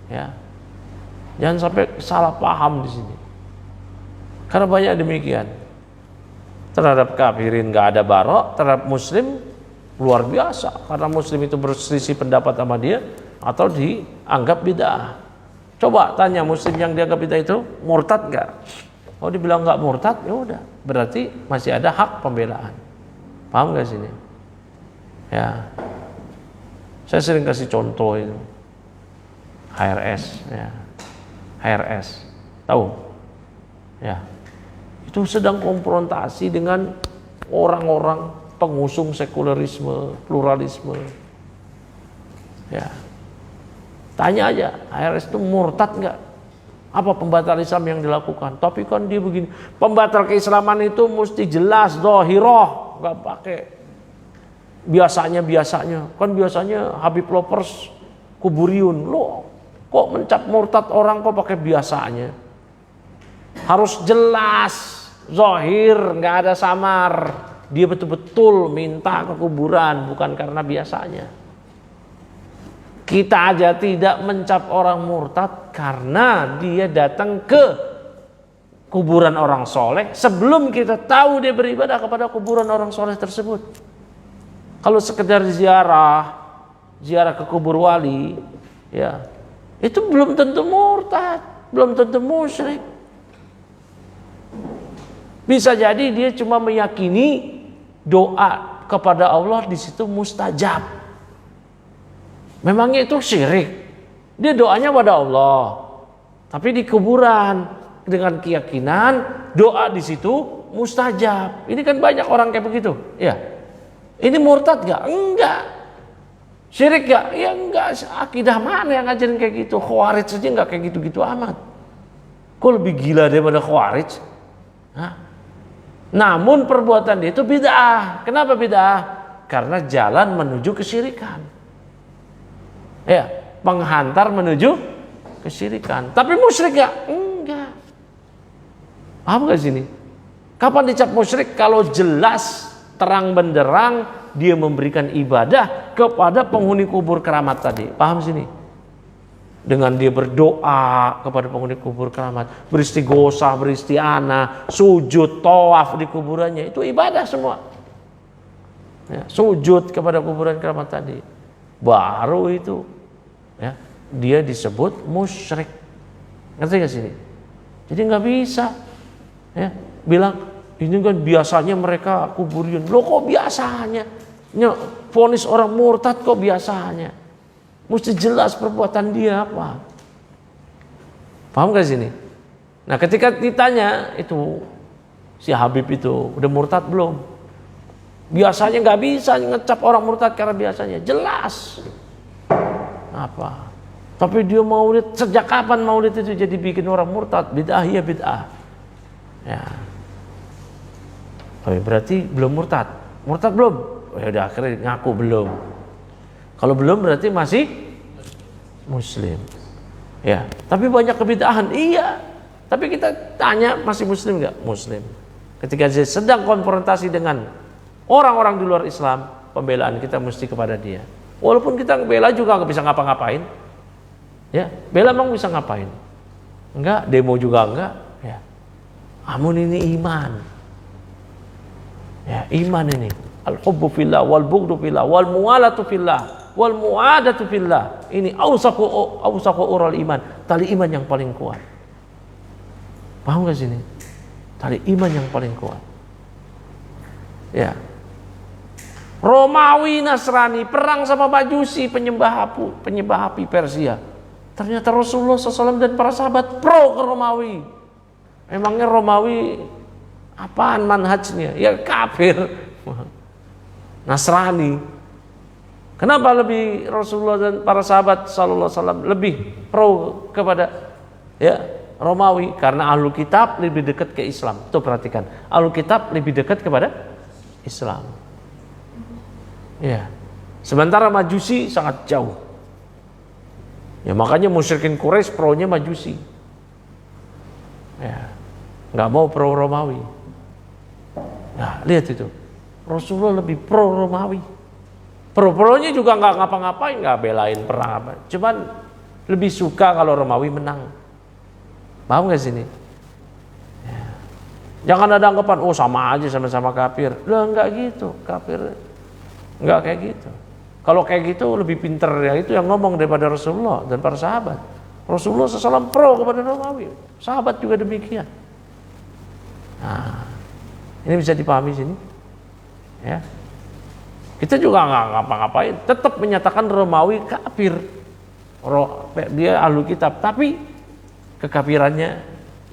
ya. Jangan sampai salah paham di sini. Karena banyak demikian. Terhadap kafirin nggak ada barok, terhadap muslim luar biasa. Karena muslim itu berselisih pendapat sama dia atau dianggap bid'ah. Coba tanya muslim yang dianggap bid'ah itu murtad nggak? Oh, dibilang nggak murtad, ya udah. Berarti masih ada hak pembelaan. Paham nggak sini? Ya. Saya sering kasih contoh itu. HRS, ya. HRS, tahu? Ya, itu sedang konfrontasi dengan orang-orang pengusung sekulerisme, pluralisme. Ya, tanya aja, HRS itu murtad nggak? Apa pembatal Islam yang dilakukan? Tapi kan dia begini, pembatal keislaman itu mesti jelas, zahirah, nggak pakai biasanya. Kan biasanya Habib lovers, kuburiyun, lo kok mencap murtad orang kok pakai biasanya? Harus jelas, zahir, nggak ada samar. Dia betul-betul minta ke kuburan, bukan karena biasanya. Kita aja tidak mencap orang murtad karena dia datang ke kuburan orang soleh sebelum kita tahu dia beribadah kepada kuburan orang soleh tersebut. Kalau sekedar ziarah ke kubur wali, ya, itu belum tentu murtad, belum tentu musyrik. Bisa jadi dia cuma meyakini doa kepada Allah di situ mustajab. Memangnya itu syirik? Dia doanya pada Allah, tapi di kuburan dengan keyakinan doa di situ mustajab. Ini kan banyak orang kayak begitu, ya. Ini murtad gak? Enggak. Syirik gak? Ya enggak. Akidah mana yang ngajarin kayak gitu? Khawarij saja enggak kayak gitu-gitu amat. Kok lebih gila daripada Khawarij? Hah? Namun perbuatan dia itu bid'ah. Kenapa bid'ah? Karena jalan menuju kesyirikan. Ya, penghantar menuju kesyirikan. Tapi musyrik gak? Enggak. Paham gak sini? Kapan dicap musyrik? Kalau jelas terang benderang dia memberikan ibadah kepada penghuni kubur keramat tadi. Paham sini? Dengan dia berdoa kepada penghuni kubur keramat, beristighosah, beristianah, sujud, tawaf di kuburannya, itu ibadah semua. Ya, sujud kepada kuburan keramat tadi, baru itu ya, dia disebut musyrik. Ngerti gak sini? Jadi nggak bisa ya bilang ini kan biasanya mereka kuburian. Loh kok biasanya? Vonis orang murtad kok biasanya? Mesti jelas perbuatan dia apa. Paham gak sini? Nah ketika ditanya itu si Habib itu udah murtad belum? Biasanya nggak bisa ngecap orang murtad karena biasanya jelas apa. Tapi dia maulid, sejak kapan maulid itu jadi bikin orang murtad? Bid'ah ya bid'ah. Ya. Tapi berarti belum murtad. Murtad belum? Oh, ya udah akhirnya ngaku belum. Kalau belum berarti masih muslim. Ya, tapi banyak kebid'ahan. Iya. Tapi kita tanya masih muslim enggak? Muslim. Ketika dia sedang konfrontasi dengan orang-orang di luar Islam, pembelaan kita mesti kepada dia. Walaupun kita bela juga nggak bisa ngapa-ngapain. Ya, bela emang bisa ngapain? Enggak, demo juga enggak, ya. Namun ini iman. Ya, iman ini. Al-hubbu fillah wal bughdu fillah wal muwalatu fillah wal muadatu fillah. Ini awsaqu ural iman, tali iman yang paling kuat. Paham gak sini? Tali iman yang paling kuat. Ya. Romawi Nasrani perang sama Majusi penyembah api Persia. Ternyata Rasulullah SAW dan para sahabat pro ke Romawi. Emangnya Romawi apaan manhajnya? Ya kafir. Nasrani. Kenapa lebih Rasulullah dan para sahabat sallallahu alaihi wasallam lebih pro kepada ya Romawi? Karena Ahlul Kitab lebih dekat ke Islam. Tuh perhatikan, Ahlul Kitab lebih dekat kepada Islam. Ya. Sementara Majusi sangat jauh. Ya makanya musyrikin Quraisy pro-nya Majusi. Ya. Enggak mau pro Romawi. Nah, lihat itu. Rasulullah lebih pro Romawi. Pro-pronya juga nggak ngapa-ngapain, nggak belain perang apa. Cuman lebih suka kalau Romawi menang. Paham nggak sini? Ya. Jangan ada anggapan, oh sama aja sama-sama kafir. Lah nggak gitu, kafir nggak kayak gitu. Kalau kayak gitu lebih pinter ya itu yang ngomong daripada Rasulullah dan para sahabat. Rasulullah SAW pro kepada Romawi, sahabat juga demikian. Nah, ini bisa dipahami sini, ya. Kita juga nggak ngapa-ngapain, tetap menyatakan Romawi kafir. Dia ahlu kitab, tapi kekafirannya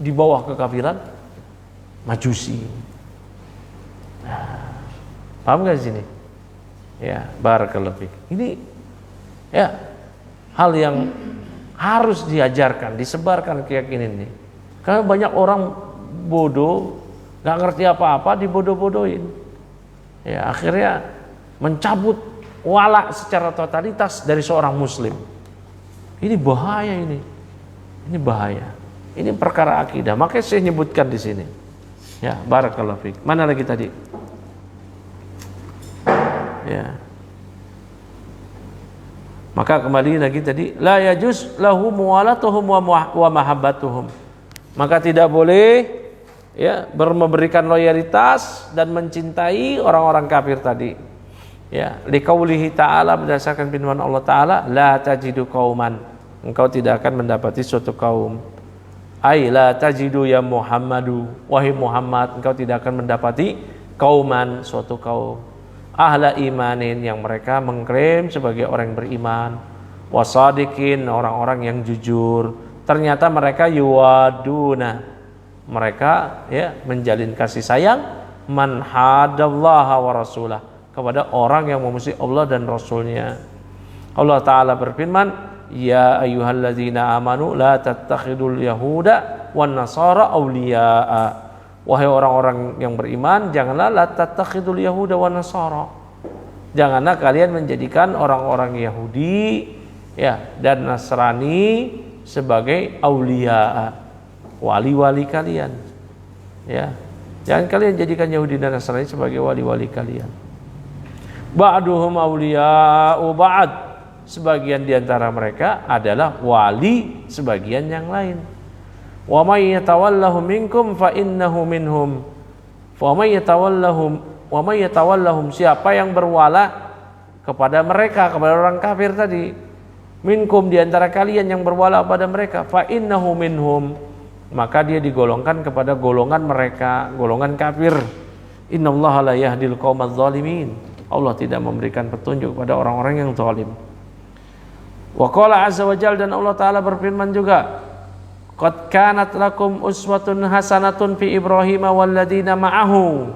di bawah kekafiran Majusi. Nah, paham nggak sini? Ya, barakallahu fiik. Ini ya hal yang harus diajarkan, disebarkan keyakinan ini. Karena banyak orang bodoh, nggak ngerti apa-apa, dibodoh-bodohin. Ya, akhirnya mencabut wala secara totalitas dari seorang muslim. Ini bahaya ini. Ini bahaya. Ini perkara akidah. Makanya saya nyebutkan di sini. Ya, barakallahu fiik. Mana lagi tadi? Ya. Maka kembali lagi tadi, la yajuz lahu muwalatuhum wa mahabbatuhum. Maka tidak boleh ya memberikan loyalitas dan mencintai orang-orang kafir tadi. Ya, liqaulihi ta'ala, berdasarkan firman Allah Ta'ala, la tajidu qauman, engkau tidak akan mendapati suatu kaum. Ai la tajidu ya Muhammadu, wahai Muhammad, engkau tidak akan mendapati kauman, suatu kaum, ahla imanin, yang mereka mengklaim sebagai orang yang beriman, wasadikin, orang-orang yang jujur, ternyata mereka yuwaduna, mereka ya menjalin kasih sayang, man hadallaha wa rasulah, kepada orang yang memusuhi Allah dan Rasulnya. Allah Ta'ala berfirman, ya ayyuhalladzina amanu la tattakhidul yahuda wan nasara awliya'a wahai orang-orang yang beriman, janganlah la tattakhidul yahuda wa nasara. Janganlah kalian menjadikan orang-orang Yahudi ya dan Nasrani sebagai aulia, wali-wali kalian. Ya. Jangan kalian jadikan Yahudi dan Nasrani sebagai wali-wali kalian. Ba'duhum auliya'u ba'd. Sebagian di antara mereka adalah wali sebagian yang lain. Wa may yatawallahum minkum fa innahu minhum. Wa may yatawallahum, siapa yang berwala kepada mereka, kepada orang kafir tadi, minkum, di antara kalian yang berwala pada mereka, fa innahu minhum, maka dia digolongkan kepada golongan mereka, golongan kafir. Innallaha la yahdil qaumadz zalimin. Allah tidak memberikan petunjuk pada orang-orang yang zalim. Wa qala azza wa jalla, dan Allah taala berfirman juga, qad kanat lakum uswatun hasanatun fi Ibrahim walladzina ma'ahu.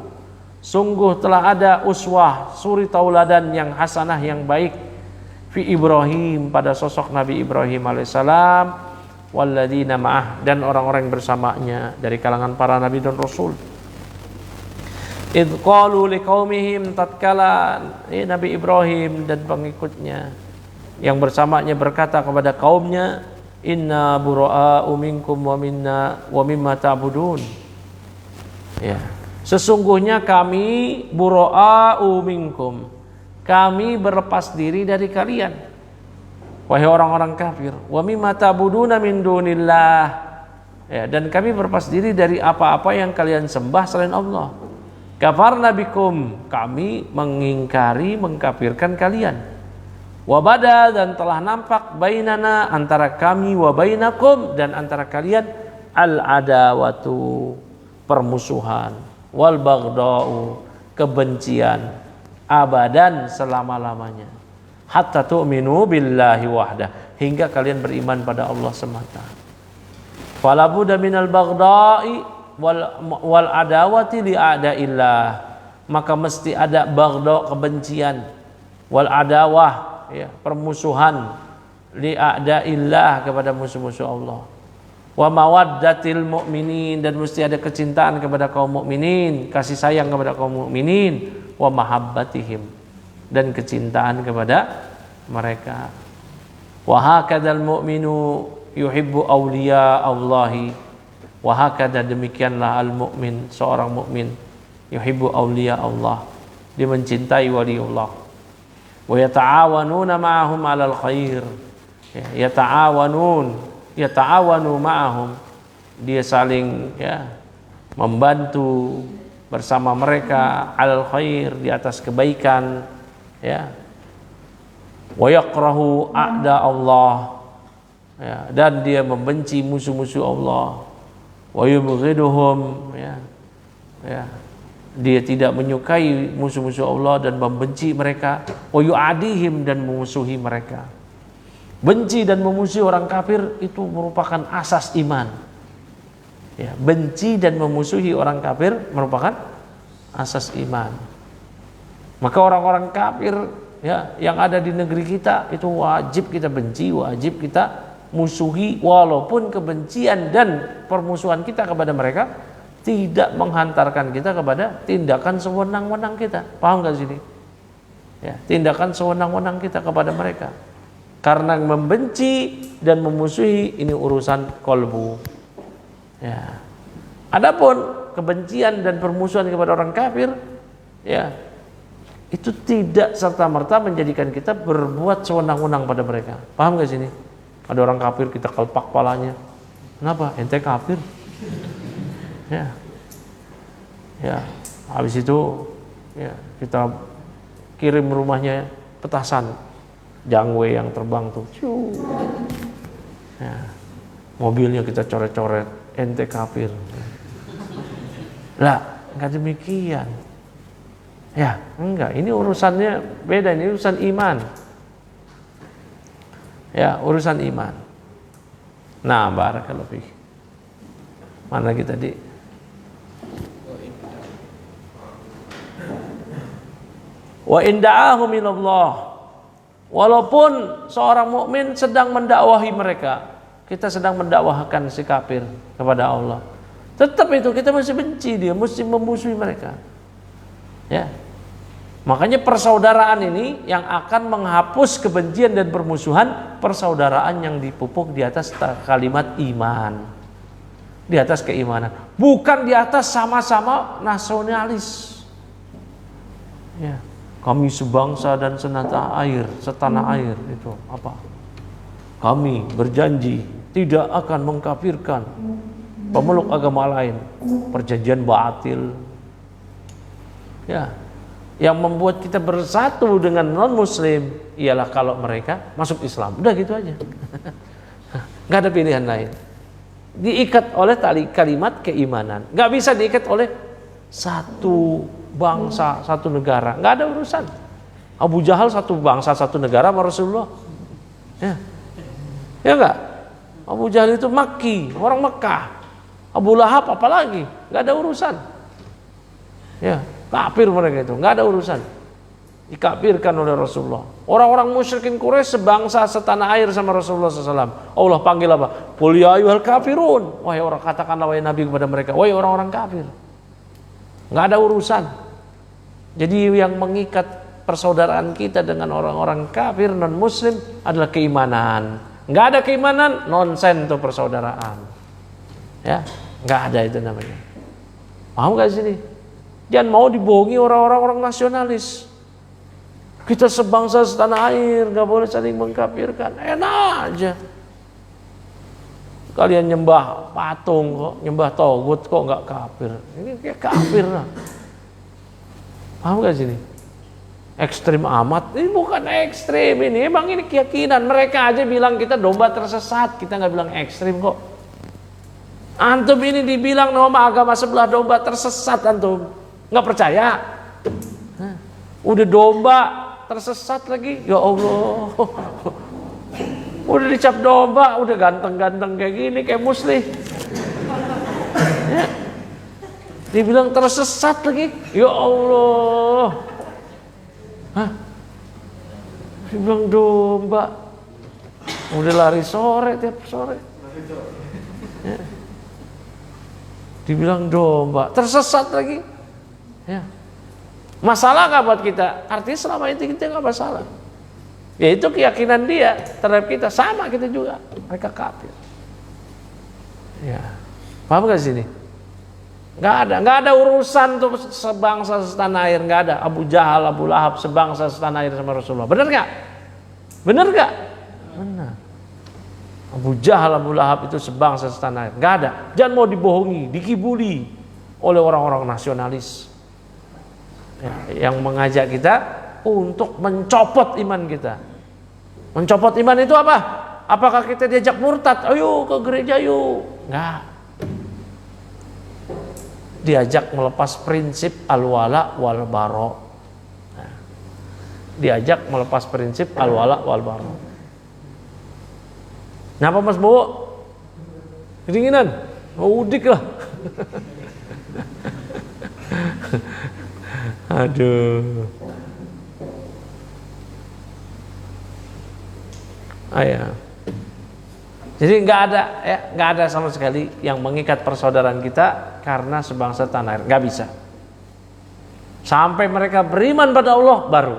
Sungguh telah ada uswah, suri tauladan yang hasanah, yang baik, fi Ibrahim, pada sosok Nabi Ibrahim alaihissalam, walladzina ma'ah, dan orang-orang bersamanya dari kalangan para nabi dan rasul. Idh qalu liqaumihim, tatkala Nabi Ibrahim dan pengikutnya yang bersamanya berkata kepada kaumnya, inna bura'a'u minkum wa minna wa mimma ta'budun. Ya, sesungguhnya kami bura'a'u minkum, kami berlepas diri dari kalian, wahai orang-orang kafir, wa mimma ta'buduna min dunillah, ya, dan kami berlepas diri dari apa-apa yang kalian sembah selain Allah. Kafarna bikum, kami mengingkari, mengkafirkan kalian. Wabada, dan telah nampak bainana, antara kami, wa bainakum, dan antara kalian, al-adawatu, permusuhan, wal baghda'u, kebencian, abadan, selama-lamanya, hatta tu'minu billahi wahdah, hingga kalian beriman pada Allah semata. Fala budda minal baghdha'i wal adawati li a'daillah, maka mesti ada baghdha, kebencian, wal adawah, ya, permusuhan, li a'daillah, kepada musuh-musuh Allah, wa mawaddatil mu'minin, dan mesti ada kecintaan kepada kaum mukminin, kasih sayang kepada kaum mukminin, wa mahabbatihim, dan kecintaan kepada mereka. Wa hakadzal mu'minu yuhibbu awliya Allahi, wa hakadza, demikianlah al mukmin, seorang mukmin, yuhibbu awliya Allah, dia mencintai wali Allah. Wa yata'awanuna ma'ahum 'alal khair, ya, yata'awanu ma'ahum, dia saling, ya, membantu bersama mereka, 'alal khair, di atas kebaikan, ya. Wa yakrahu a'da Allah, ya, dan dia membenci musuh-musuh Allah. Wa yubghiduhum, ya, ya, dia tidak menyukai musuh-musuh Allah dan membenci mereka. Wa yu'adihim, dan memusuhi mereka. Benci dan memusuhi orang kafir itu merupakan asas iman. Ya, benci dan memusuhi orang kafir merupakan asas iman. Maka orang-orang kafir, ya, yang ada di negeri kita itu wajib kita benci, wajib kita musuhi, walaupun kebencian dan permusuhan kita kepada mereka tidak menghantarkan kita kepada tindakan sewenang-wenang kita. Paham gak sini? Ya, tindakan sewenang-wenang kita kepada mereka. Karena membenci dan memusuhi ini urusan kolbu. Ya. Adapun kebencian dan permusuhan kepada orang kafir, ya, itu tidak serta-merta menjadikan kita berbuat sewenang-wenang pada mereka. Paham gak sini? Ada orang kafir kita kelpak palanya. Kenapa? Ente kafir. Ya. Ya, habis itu, ya, kita kirim rumahnya petasan jangwe yang terbang tuh. Ya. Mobilnya kita coret-coret, ente kafir. Lah, enggak demikian. Ya, enggak, ini urusannya beda, ini urusan iman. Ya, urusan iman. Nah, barakallahu fiik. Mana lagi tadi? Wa inda'ahu minallah. Walaupun seorang mukmin sedang mendakwahi mereka, kita sedang mendakwahkan si kafir kepada Allah. Tetap itu kita masih benci dia, mesti memusuhi mereka. Ya. Makanya persaudaraan ini yang akan menghapus kebencian dan permusuhan, persaudaraan yang dipupuk di atas kalimat iman. Di atas keimanan, bukan di atas sama-sama nasionalis. Ya. Kami sebangsa dan setanah air itu apa? Kami berjanji tidak akan mengkafirkan pemeluk agama lain. Perjanjian batil. Ya. Yang membuat kita bersatu dengan non-muslim ialah kalau mereka masuk Islam. Udah gitu aja. Nggak ada pilihan lain. Diikat oleh tali kalimat keimanan. Nggak bisa diikat oleh satu bangsa, satu negara. Nggak ada urusan. Abu Jahal satu bangsa, satu negara sama Rasulullah. Ya. Ya nggak? Abu Jahal itu Makki, orang Mekah. Abu Lahab apalagi? Nggak ada urusan. Ya. Kafir mereka itu, nggak ada urusan. Dikafirkan oleh Rasulullah. Orang-orang musyrikin Quraisy sebangsa setanah air sama Rasulullah SAW. Allah panggil apa? Qul ya ayyuhal kafirun. Wahai orang, katakanlah wahai Nabi kepada mereka, wahai orang-orang kafir. Nggak ada urusan. Jadi yang mengikat persaudaraan kita dengan orang-orang kafir non Muslim adalah keimanan. Nggak ada keimanan, nonsen tuh persaudaraan. Ya, nggak ada itu namanya. Paham nggak sini? Jangan mau dibohongi orang-orang nasionalis. Kita sebangsa setanah air, nggak boleh saling mengkafirkan. Enak aja. Kalian nyembah patung kok, nyembah togut kok nggak kafir. Ini kayak kafir lah. Paham nggak sini? Ekstrim amat. Ini bukan ekstrim ini. Emang ini keyakinan. Mereka aja bilang kita domba tersesat. Kita nggak bilang ekstrim kok. Antum ini dibilang nama agama sebelah domba tersesat antum. Nggak percaya? Udah domba tersesat lagi, ya Allah. Udah dicap domba, udah ganteng-ganteng kayak gini, kayak muslih. Ya. Dibilang tersesat lagi, ya Allah. Hah? Dibilang domba, udah lari sore tiap sore. Ya. Dibilang domba, tersesat lagi. Ya. Masalah nggak buat kita? Artinya selama itu kita nggak masalah. Ya itu keyakinan dia terhadap kita, sama kita juga. Mereka kafir. Ya, paham nggak sini? Nggak ada urusan tuh sebangsa setanah air, nggak ada. Abu Jahal, Abu Lahab sebangsa setanah air sama Rasulullah. Benar nggak? Benar nggak? Benar. Abu Jahal, Abu Lahab itu sebangsa setanah air. Nggak ada. Jangan mau dibohongi, dikibuli oleh orang-orang nasionalis. Ya, yang mengajak kita untuk mencopot iman kita. Mencopot iman itu apa? Apakah kita diajak murtad? Ayo ke gereja yuk. Enggak. Diajak melepas prinsip al-wala wal bara. Nah, diajak melepas prinsip al-wala wal bara. Kenapa Mas Bowo? Kedinginan? Mau udik lah. Aduh. Ayah. Jadi nggak ada sama sekali yang mengikat persaudaraan kita karena sebangsa tanah air, nggak bisa. Sampai mereka beriman pada Allah baru.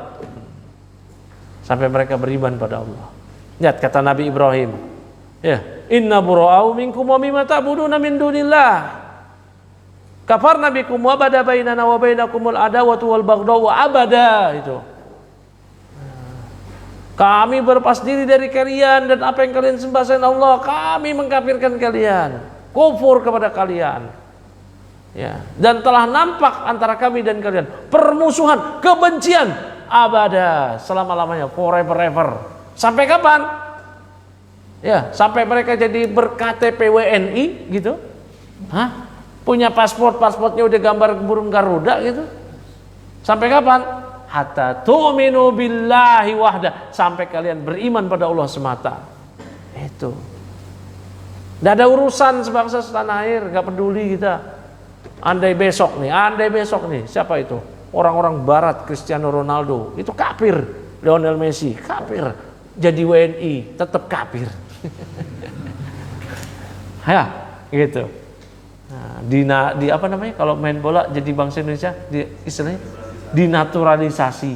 Sampai mereka beriman pada Allah. Lihat kata Nabi Ibrahim, ya, inna bura'u minkum wa mimma ta'buduna min dunillah. Kafarna bikum wa bada bainana wa bainakumul adawatu wal baghdau wa abada itu. Kami berlepas diri dari kalian dan apa yang kalian sembah selain Allah, kami mengkafirkan kalian, kufur kepada kalian. Ya, dan telah nampak antara kami dan kalian permusuhan, kebencian abada, selama-lamanya, forever. Sampai kapan? Ya, sampai mereka jadi ber-KTP WNI gitu. Hah? Punya pasportnya udah gambar burung Garuda gitu. Sampai kapan? Hatta tu'minu billahi wahda, sampai kalian beriman pada Allah semata. Itu. Tidak ada urusan sebangsa setanah air, nggak peduli kita. Andai besok nih, siapa itu? Orang-orang barat, Cristiano Ronaldo, itu kafir. Lionel Messi, kafir. Jadi WNI, tetap kafir. Ya, gitu. Nah, di apa namanya kalau main bola jadi bangsa Indonesia istilahnya dinaturalisasi.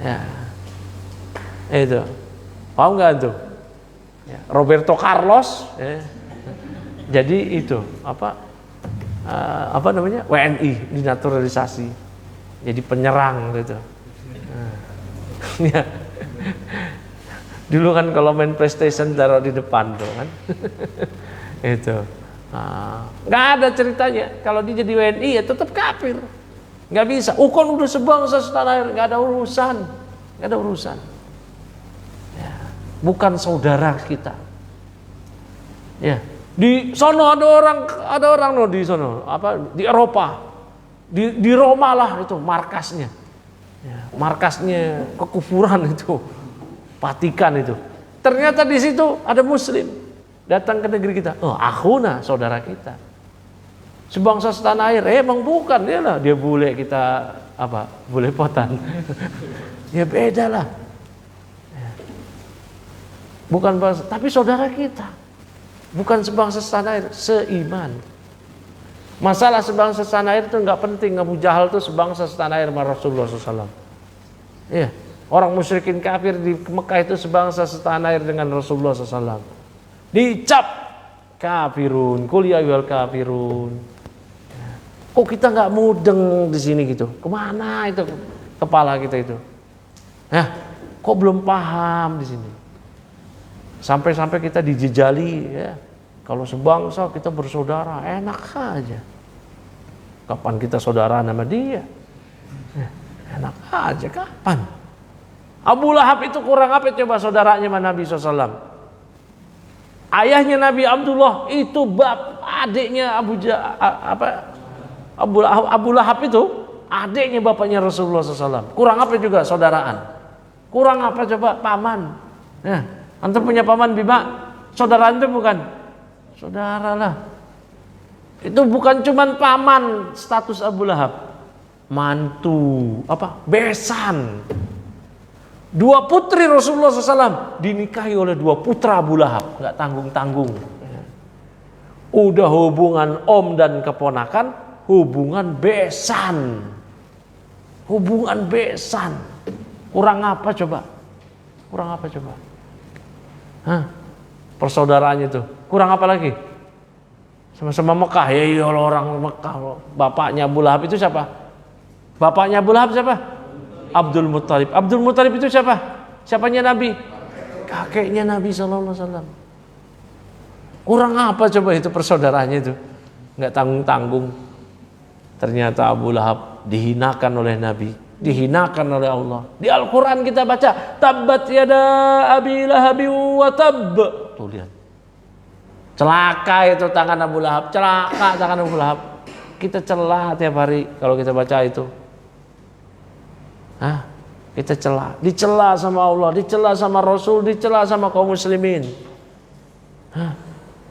Nah, ya itu paham nggak tuh? Ya, Roberto Carlos jadi itu apa namanya WNI dinaturalisasi jadi penyerang gitu. Ya. Dulu kan kalau main PlayStation taruh di depan tuh kan. Itu nggak ada ceritanya kalau dia jadi WNI ya tetap kafir, nggak bisa. Kan udah sebangsa setanah air, nggak ada urusan ya, bukan saudara kita ya. Di sono ada orang loh di sono di Eropa di Roma lah itu markasnya ya, markasnya kekufuran itu, Vatikan itu. Ternyata di situ ada Muslim datang ke negeri kita. Akhuna, saudara kita. Sebangsa setanah air. Emang bukan dia lah. Dia bule, kita bule potan. Ya beda lah. Bukan bangsa, tapi saudara kita. Bukan sebangsa setanah air, seiman. Masalah sebangsa setanah air itu nggak penting. Abu Jahal itu sebangsa setanah air sama Rasulullah SAW. Iya. Orang musyrikin kafir di Mekah itu sebangsa setanah air dengan Rasulullah SAW. Dicap kafirun, kul ya ayyuhal kafirun. Kok kita nggak mudeng di sini gitu? Kemana itu kepala kita itu? Kok belum paham di sini? Sampai-sampai kita dijejali ya. Kalau sebangsa kita bersaudara, enak aja. Kapan kita saudara sama dia? Enak aja, kapan? Abu Lahab itu kurang apa coba saudaranya sama Nabi SAW? Ayahnya Nabi Abdullah itu adiknya Abu Lahab itu adiknya bapaknya Rasulullah SAW. Kurang apa juga saudaraan? Kurang apa coba paman? Antum punya paman Bima? Saudara antum bukan? Saudara lah. Itu bukan cuman paman status Abu Lahab, mantu besan. Dua putri Rasulullah SAW dinikahi oleh dua putra Abu Lahab, nggak tanggung-tanggung. Udah hubungan om dan keponakan, hubungan besan. Kurang apa coba? Persaudaraannya itu kurang apa lagi? Sama-sama Mekah ya, orang Mekah. Bapaknya Abu Lahab itu siapa? Bapaknya Abu Lahab siapa? Abdul Muttalib. Abdul Muttalib itu siapa? Siapanya Nabi? Kakeknya Nabi SAW. Kurang apa coba itu persaudaraannya itu? Nggak tanggung-tanggung. Ternyata Abu Lahab dihinakan oleh Nabi, dihinakan oleh Allah. Di Al-Quran kita baca, tabbat yada abi lahabi wa tab. Tuh lihat. Celaka itu tangan Abu Lahab, celaka tangan Abu Lahab. Kita celah tiap hari kalau kita baca itu. Kita dicela sama Allah, dicela sama Rasul, dicela sama kaum muslimin.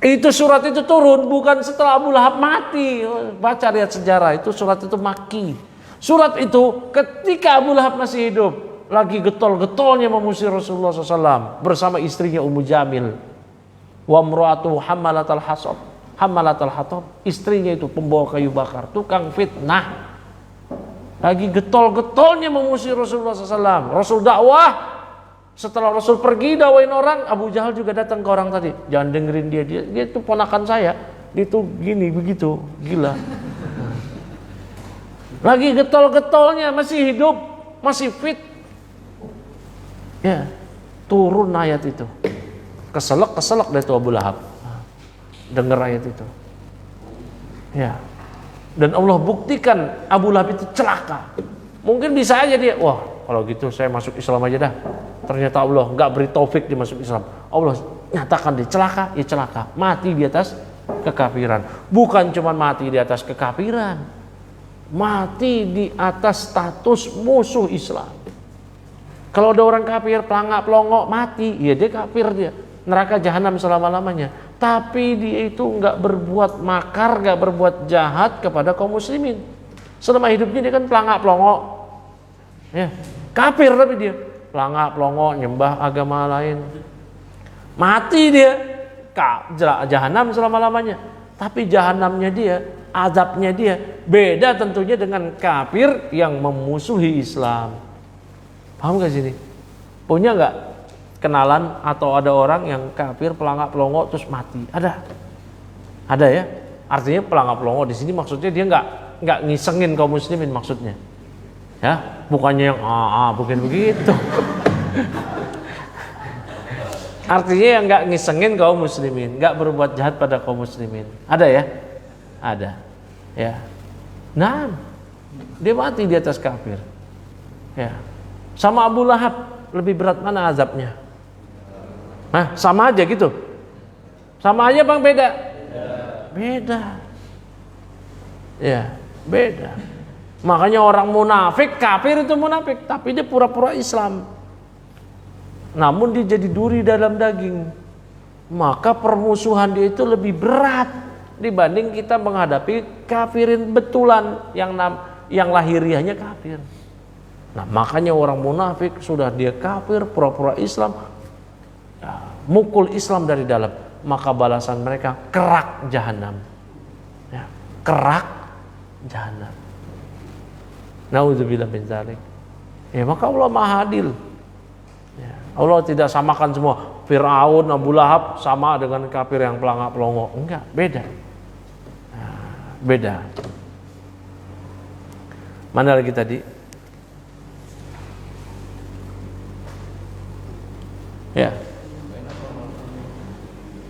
Itu surat itu turun bukan setelah Abu Lahab mati. Baca lihat sejarah, itu surat itu Makki. Surat itu ketika Abu Lahab masih hidup, lagi getol-getolnya memusuhi Rasulullah SAW bersama istrinya Ummu Jamil. Wa mra'atuhu hammalatal hatab. Istrinya itu pembawa kayu bakar, tukang fitnah. Lagi getol-getolnya memusuhi Rasulullah SAW. Rasul dakwah, setelah Rasul pergi dakwain orang, Abu Jahal juga datang ke orang tadi. Jangan dengerin dia itu ponakan saya. Dia itu gini begitu, gila. Lagi getol-getolnya masih hidup, masih fit. Ya, turun ayat itu. Keselak deh tuh Abu Lahab. Dengar ayat itu. Ya. Dan Allah buktikan Abu Lahab itu celaka. Mungkin bisa aja dia, wah kalau gitu saya masuk Islam aja dah. Ternyata Allah nggak beri taufik dia masuk Islam. Allah nyatakan dia celaka, ya celaka. Mati di atas kekafiran. Bukan cuma mati di atas kekafiran, mati di atas status musuh Islam. Kalau ada orang kafir, pelangak-pelongok mati, ya dia kafir dia. Neraka jahanam selama-lamanya. Tapi dia itu nggak berbuat makar, nggak berbuat jahat kepada kaum muslimin. Selama hidupnya dia kan pelangak-pelongok, ya kafir tapi dia pelangak-pelongok nyembah agama lain. Mati dia jahanam selama-lamanya. tapi jahanamnya dia, azabnya dia beda tentunya dengan kafir yang memusuhi Islam. Paham gak sini? Punya nggak kenalan atau ada orang yang kafir pelangak pelongo terus mati? Ada ya. Artinya pelangak pelongo di sini maksudnya dia nggak ngisengin kaum muslimin maksudnya. Ya, bukannya yang bukan begitu. Artinya yang nggak ngisengin kaum muslimin, nggak berbuat jahat pada kaum muslimin. Ada ya? Ada. Ya. Nah, dia mati di atas kafir. Ya. Sama Abu Lahab, lebih berat mana azabnya? Nah, sama aja gitu. Sama aja Bang, beda. Beda. Ya, beda. Makanya orang munafik, kafir itu munafik, tapi dia pura-pura Islam. Namun dia jadi duri dalam daging. Maka permusuhan dia itu lebih berat dibanding kita menghadapi kafirin betulan yang lahiriahnya kafir. Nah, makanya orang munafik sudah dia kafir, pura-pura Islam, ya, mukul Islam dari dalam, maka balasan mereka kerak jahanam. Ya, kerak jahanam. Nauzubillah min dzalik. Ya, maka Allah Maha Adil. Ya, Allah tidak samakan semua. Fir'aun, Abu Lahab sama dengan kafir yang pelangak pelongo. Enggak, beda. Nah, beda. Mana lagi tadi? Ya.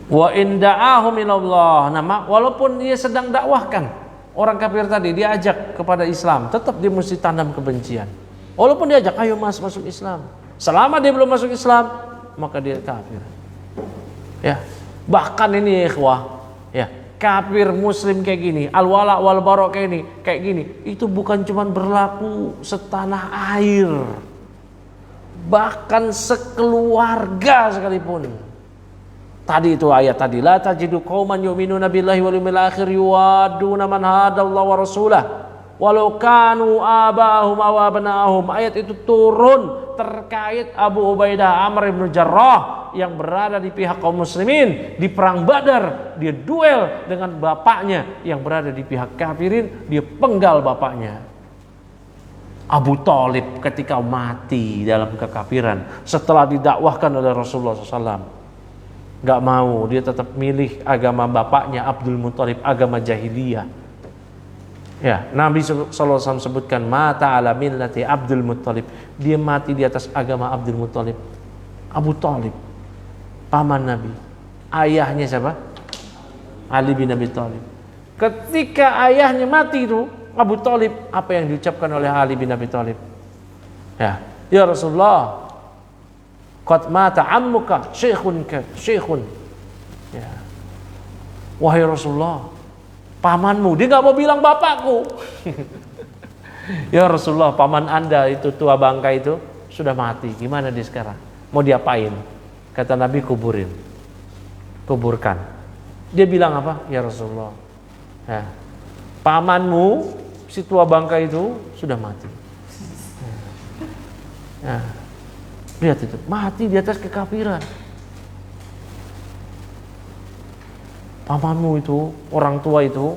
Wa in da'ahum ilallah. Nah, walaupun dia sedang dakwahkan orang kafir tadi, dia ajak kepada Islam, tetap dia mesti tanam kebencian. Walaupun dia ajak, ayo masuk Islam. Selama dia belum masuk Islam, maka dia kafir. Ya. Bahkan ini ikhwah, ya, kafir muslim kayak gini, al-wala wal bara kayak gini, itu bukan cuma berlaku setanah air. Bahkan sekeluarga sekalipun. Tadi itu ayat tadi, la tajidu qauman yu'minuna billahi wal yawmil akhir yuwadduna man hadallaha wa rasulah walau kanu abahum aw abnaahum. Ayat itu turun terkait Abu Ubaidah Amr bin Jarrah yang berada di pihak kaum muslimin di perang Badar. Dia duel dengan bapaknya yang berada di pihak kafirin, dia penggal bapaknya. Abu Thalib ketika mati dalam kekafiran setelah didakwahkan oleh Rasulullah SAW, gak mau, dia tetap milih agama bapaknya Abdul Muthalib, agama jahiliyah. Ya, Nabi SAW sebutkan mata ala millati Abdul Muthalib, dia mati di atas agama Abdul Muthalib. Abu Thalib, paman Nabi, ayahnya siapa? Ali bin Abi Thalib. Ketika ayahnya mati itu Abu Thalib, apa yang diucapkan oleh Ali bin Abi Thalib? Ya Rasulullah, qad mata ammuka syekhun. Ya. Wahai Rasulullah, pamanmu, dia nggak mau bilang bapakku. Ya Rasulullah, paman Anda itu tua bangka itu sudah mati. Gimana dia sekarang? Mau diapain? Kata Nabi, kuburkan. Dia bilang apa? Ya Rasulullah, ya, pamanmu si tua bangka itu sudah mati. Ya. Lihat itu, mati di atas kekafiran. Pamanmu itu, orang tua itu,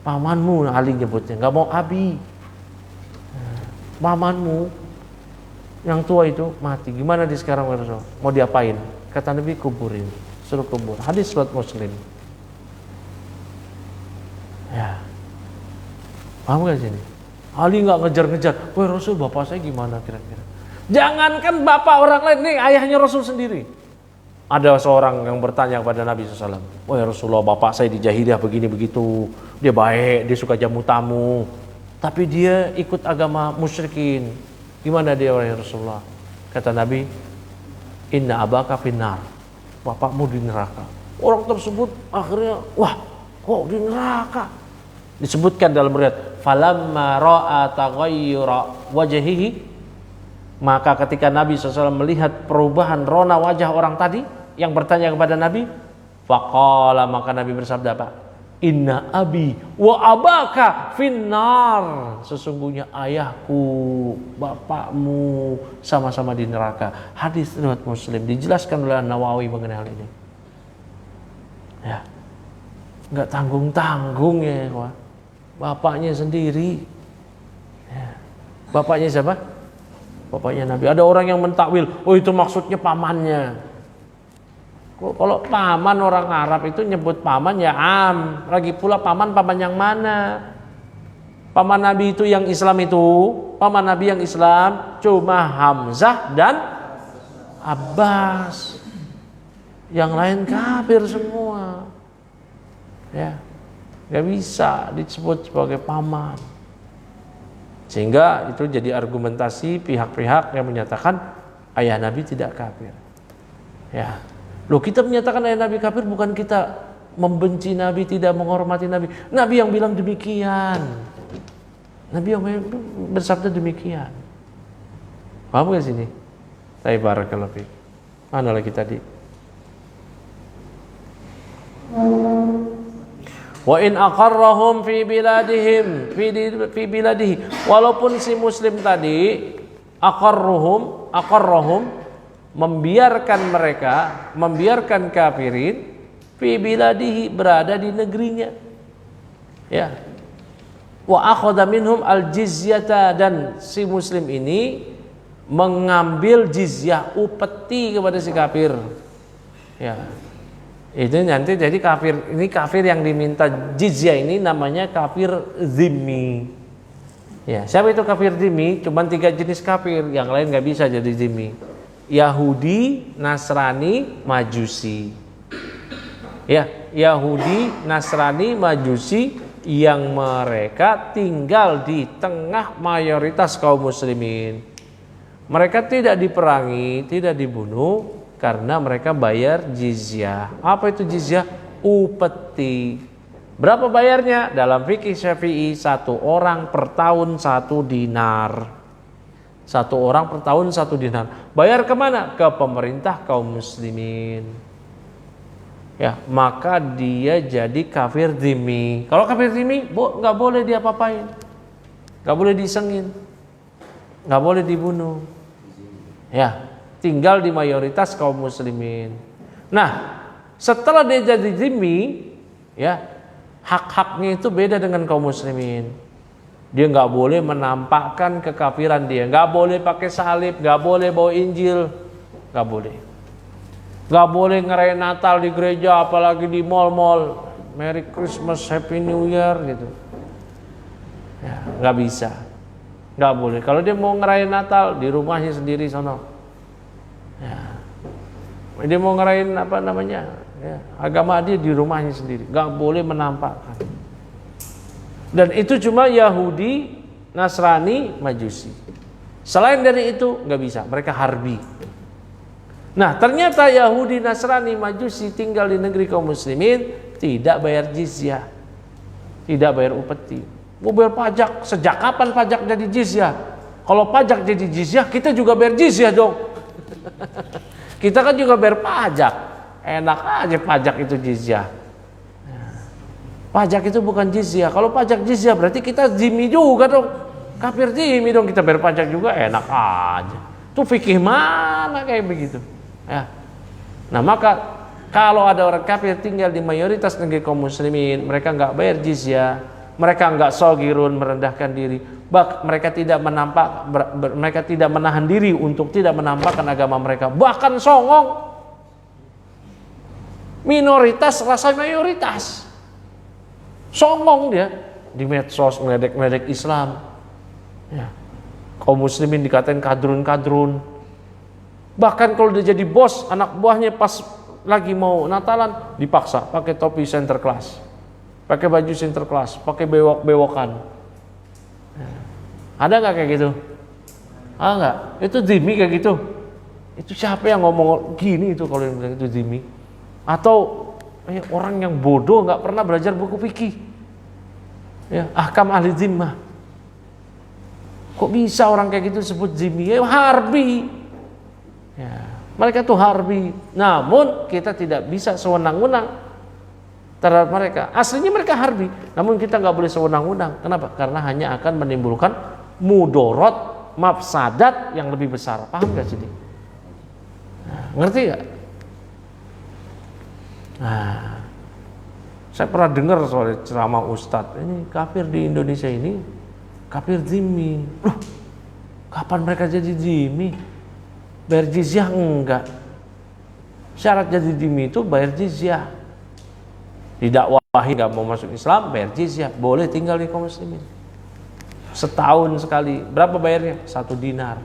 pamanmu, Ali nyebutnya, nggak mau abi. Pamanmu yang tua itu mati. Gimana di sekarang mau diapain? Kata Nabi, kuburin, suruh kubur. Hadis riwayat Muslim. Ya, paham gak sini? Ali nggak ngejar-ngejar. Wah Rasul, bapak saya gimana kira-kira? Jangankan bapak orang lain, nih ayahnya Rasul sendiri. Ada seorang yang bertanya kepada Nabi SAW, wah Rasulullah, bapak saya di jahiliyah begini begitu, dia baik, dia suka jamu tamu, tapi dia ikut agama musyrikin. Gimana dia wahai Rasulullah? Kata Nabi, inna abaka finnar, bapakmu di neraka. Orang tersebut akhirnya, wah kok di neraka? Disebutkan dalam riwayat, falamma ra'a taghayyura wajhihi, maka ketika Nabi SAW melihat perubahan rona wajah orang tadi yang bertanya kepada Nabi, faqala, maka Nabi bersabda apa? Inna abi wa abaka finnar, sesungguhnya ayahku, bapakmu sama-sama di neraka. Hadis riwayat Muslim, dijelaskan oleh Nawawi mengenai hal ini. Ya. nggak tanggung-tanggung ya, wah. Bapaknya sendiri. Ya. Bapaknya siapa? Bapaknya Nabi. Ada orang yang mentakwil, oh itu maksudnya pamannya. Kalau paman orang Arab itu nyebut paman ya am. Lagi pula paman yang mana? Paman Nabi itu yang Islam itu, paman Nabi yang Islam cuma Hamzah dan Abbas. Yang lain kafir semua. Ya. Gak bisa disebut sebagai paman. Sehingga itu jadi argumentasi pihak-pihak yang menyatakan ayah Nabi tidak kafir. Ya. Loh, kita menyatakan ayah Nabi kafir bukan kita membenci Nabi, tidak menghormati Nabi. Nabi yang bilang demikian. Nabi yang bersabda demikian. Paham gak sini? Tapi barakallahu fiik. Mana lagi tadi? Wa in aqarrahum fi biladihim fi biladihi. Walaupun si muslim tadi aqarrahum membiarkan kafirin fi biladihi, berada di negerinya. Ya. Wa akhadha minhum al jizyata, dan si muslim ini mengambil jizyah, upeti kepada si kafir. Ya. Itu nanti jadi kafir, ini kafir yang diminta jizyah ini namanya kafir zimmi. Ya, siapa itu kafir zimmi? Cuman 3 jenis kafir, yang lain nggak bisa jadi zimmi. Yahudi, Nasrani, Majusi. Ya, Yahudi, Nasrani, Majusi yang mereka tinggal di tengah mayoritas kaum muslimin. Mereka tidak diperangi, tidak dibunuh karena mereka bayar jizyah. Apa itu jizyah? Upeti. Berapa bayarnya? Dalam fikih Syafi'i 1 orang per tahun 1 dinar. 1 orang per tahun 1 dinar. Bayar kemana? Ke pemerintah kaum muslimin. Ya, maka dia jadi kafir dhimmi. Kalau kafir dhimmi, nggak boleh dia apa-apain, nggak boleh disengin, nggak boleh dibunuh. Ya, tinggal di mayoritas kaum muslimin. Nah, setelah dia jadi dhimmi, ya, hak-haknya itu beda dengan kaum muslimin. Dia nggak boleh menampakkan kekafiran dia, nggak boleh pakai salib, nggak boleh bawa Injil, nggak boleh. Nggak boleh ngerayain Natal di gereja, apalagi di mall-mall, Merry Christmas, Happy New Year gitu. Ya, nggak bisa, nggak boleh. Kalau dia mau ngerayain Natal di rumahnya sendiri sono. Ya. Dia mau ngerayain apa namanya? Ya, agama dia di rumahnya sendiri, nggak boleh menampakkan. Dan itu cuma Yahudi, Nasrani, Majusi. Selain dari itu nggak bisa, mereka harbi. Nah, ternyata Yahudi, Nasrani, Majusi tinggal di negeri kaum muslimin tidak bayar jizyah, tidak bayar upeti. Mau bayar pajak, sejak kapan pajak jadi jizyah? Kalau pajak jadi jizyah, kita juga bayar jizyah dong. Kita kan juga bayar pajak, enak aja pajak itu jizyah. Pajak itu bukan jizyah. Kalau pajak jizyah berarti kita zimmi juga dong. Kafir zimmi dong, kita bayar pajak juga, enak aja. Itu fikih mana kayak begitu? Ya. Nah, maka kalau ada orang kafir tinggal di mayoritas negeri kaum muslimin, mereka nggak bayar jizyah, mereka nggak sogirun, merendahkan diri, mereka tidak menahan diri untuk tidak menampakkan agama mereka, bahkan songong. Minoritas rasa mayoritas. Songong dia di medsos, ngeledek Islam. Ya. Kaum muslimin dikatain kadrun. Bahkan kalau dia jadi bos, anak buahnya pas lagi mau Natalan dipaksa pakai topi Sinterklas, pakai baju Sinterklas, pakai bewok-bewokan. Ya. Ada nggak kayak gitu? Ah, nggak. Itu dhimmi kayak gitu. Itu siapa yang ngomong gini itu kalau yang bilang itu dhimmi? Atau orang yang bodoh nggak pernah belajar buku fikih, ya, ahkam ahli zimmah. Kok bisa orang kayak gitu disebut zimmi? Ya, harbi. Ya, mereka tuh harbi. Namun kita tidak bisa sewenang-wenang terhadap mereka. Aslinya mereka harbi, namun kita nggak boleh sewenang-wenang. Kenapa? Karena hanya akan menimbulkan mudorot, mafsadat yang lebih besar. Paham gak sih? Nah, ngerti gak? Nah, Saya pernah dengar soal ceramah ustadz, ini kafir di Indonesia ini kafir zimmi. Loh, kapan mereka jadi zimmi? Bayar jizyah enggak? Syarat jadi zimmi itu bayar jizyah. Didakwahi nggak mau masuk Islam, bayar jizyah, boleh tinggal di kaum muslimin. Setahun sekali, berapa bayarnya? 1 dinar.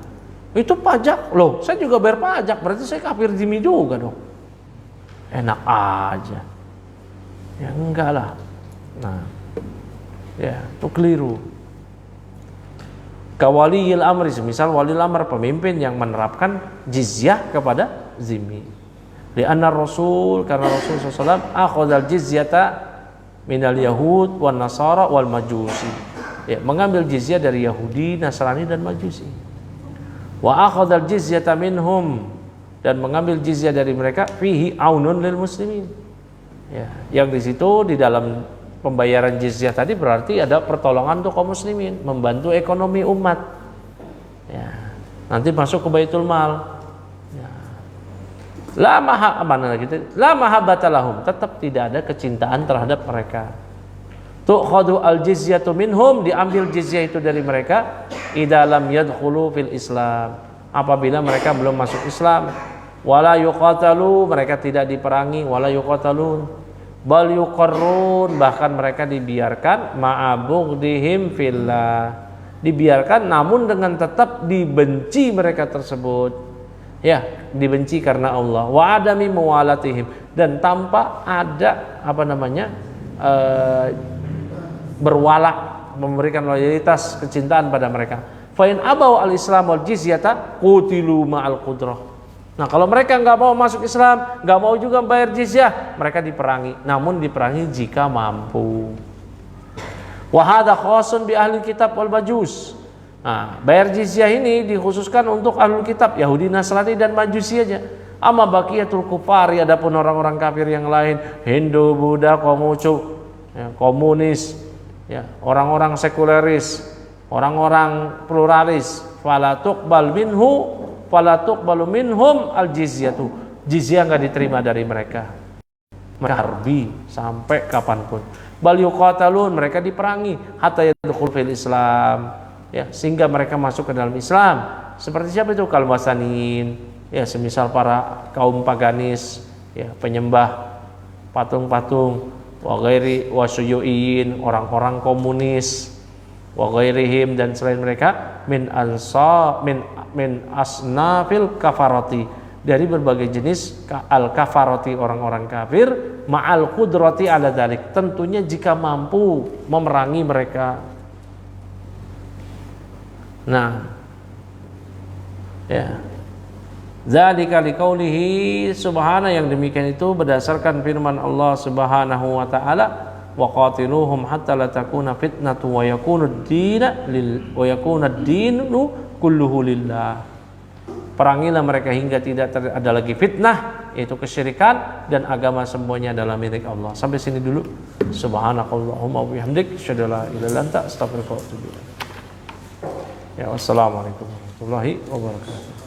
Itu pajak, loh saya juga bayar pajak, berarti saya kafir zimmi juga dong. Enak aja. Ya enggak lah. Nah, ya itu keliru. Kawaliyil amri, misal wali amr, pemimpin yang menerapkan jizyah kepada zimmi. Lianna Rasul, karena Rasul SAW akhadhal jizyata minal yahud wan nasara wal majusi. Ya, mengambil jizyah dari Yahudi, Nasrani dan Majusi. Wa akhadhal jizyata minhum, dan mengambil jizyah dari mereka fihi aunun lil muslimin. Ya, yang di situ di dalam pembayaran jizyah tadi berarti ada pertolongan untuk kaum muslimin, membantu ekonomi umat. Ya, nanti masuk ke Baitul Mal. Ya. La mahabbata lahum, tetap tidak ada kecintaan terhadap mereka. Tu'khadu al-jizyatu minhum, diambil jizyah itu dari mereka idza lam yadkhulu fil Islam, apabila mereka belum masuk Islam. Wala yuqatalu, mereka tidak diperangi, wala yuqatalun bal yuqarrun, bahkan mereka dibiarkan ma'abughdihim fillah, dibiarkan namun dengan tetap dibenci mereka tersebut. Ya, dibenci karena Allah. Wa adami muwalatihim, dan tanpa ada berwala, memberikan loyalitas, kecintaan pada mereka. Fa in abau al-islam wal jizyata qutilu ma'al qudrah. Nah, kalau mereka nggak mau masuk Islam, nggak mau juga bayar jizyah, mereka diperangi. Namun diperangi jika mampu. Wa hadza khasun bi ahli kitab wal majus. Nah, bayar jizyah ini dikhususkan untuk ahlul kitab, Yahudi, Nasrani dan Majusi aja. Amma baqiyatul kufari, adapun orang-orang kafir yang lain, Hindu, Buddha, Konghucu, ya, komunis, ya, orang-orang sekuleris, orang-orang pluralis, fala tuqbalu minhum al-jizyatu, jizyah nggak diterima dari mereka. Mereka harbi sampai kapanpun. Bal yuqatalun, mereka diperangi hatta yadkhul fil Islam, ya, sehingga mereka masuk ke dalam Islam. Seperti siapa itu? Kalwasanin, ya, semisal para kaum paganis, ya, penyembah patung-patung, wa ghairi wasyuyuin, orang-orang komunis, wa ghairihim, dan selain mereka min asnafil kafarati, dari berbagai jenis al kafarati, orang-orang kafir, ma'al qudrati ala dzalik, tentunya jika mampu memerangi mereka. Nah, ya, dzalika liqaulihi subhana, yang demikian itu berdasarkan firman Allah Subhanahu wa taala, wa qatiluhum hatta la takuna fitnatu wa yakuna ad-dinu kulluhu lillah. Perangilah mereka hingga tidak ada lagi fitnah, yaitu kesyirikan, dan agama semuanya adalah milik Allah. Sampai sini dulu. Subhanakallahumma wa bihamdik, asyhadu an la ilaha illa anta, astaghfiruka wa atubu ilaik. Ya, wassalamualaikum warahmatullahi wabarakatuh.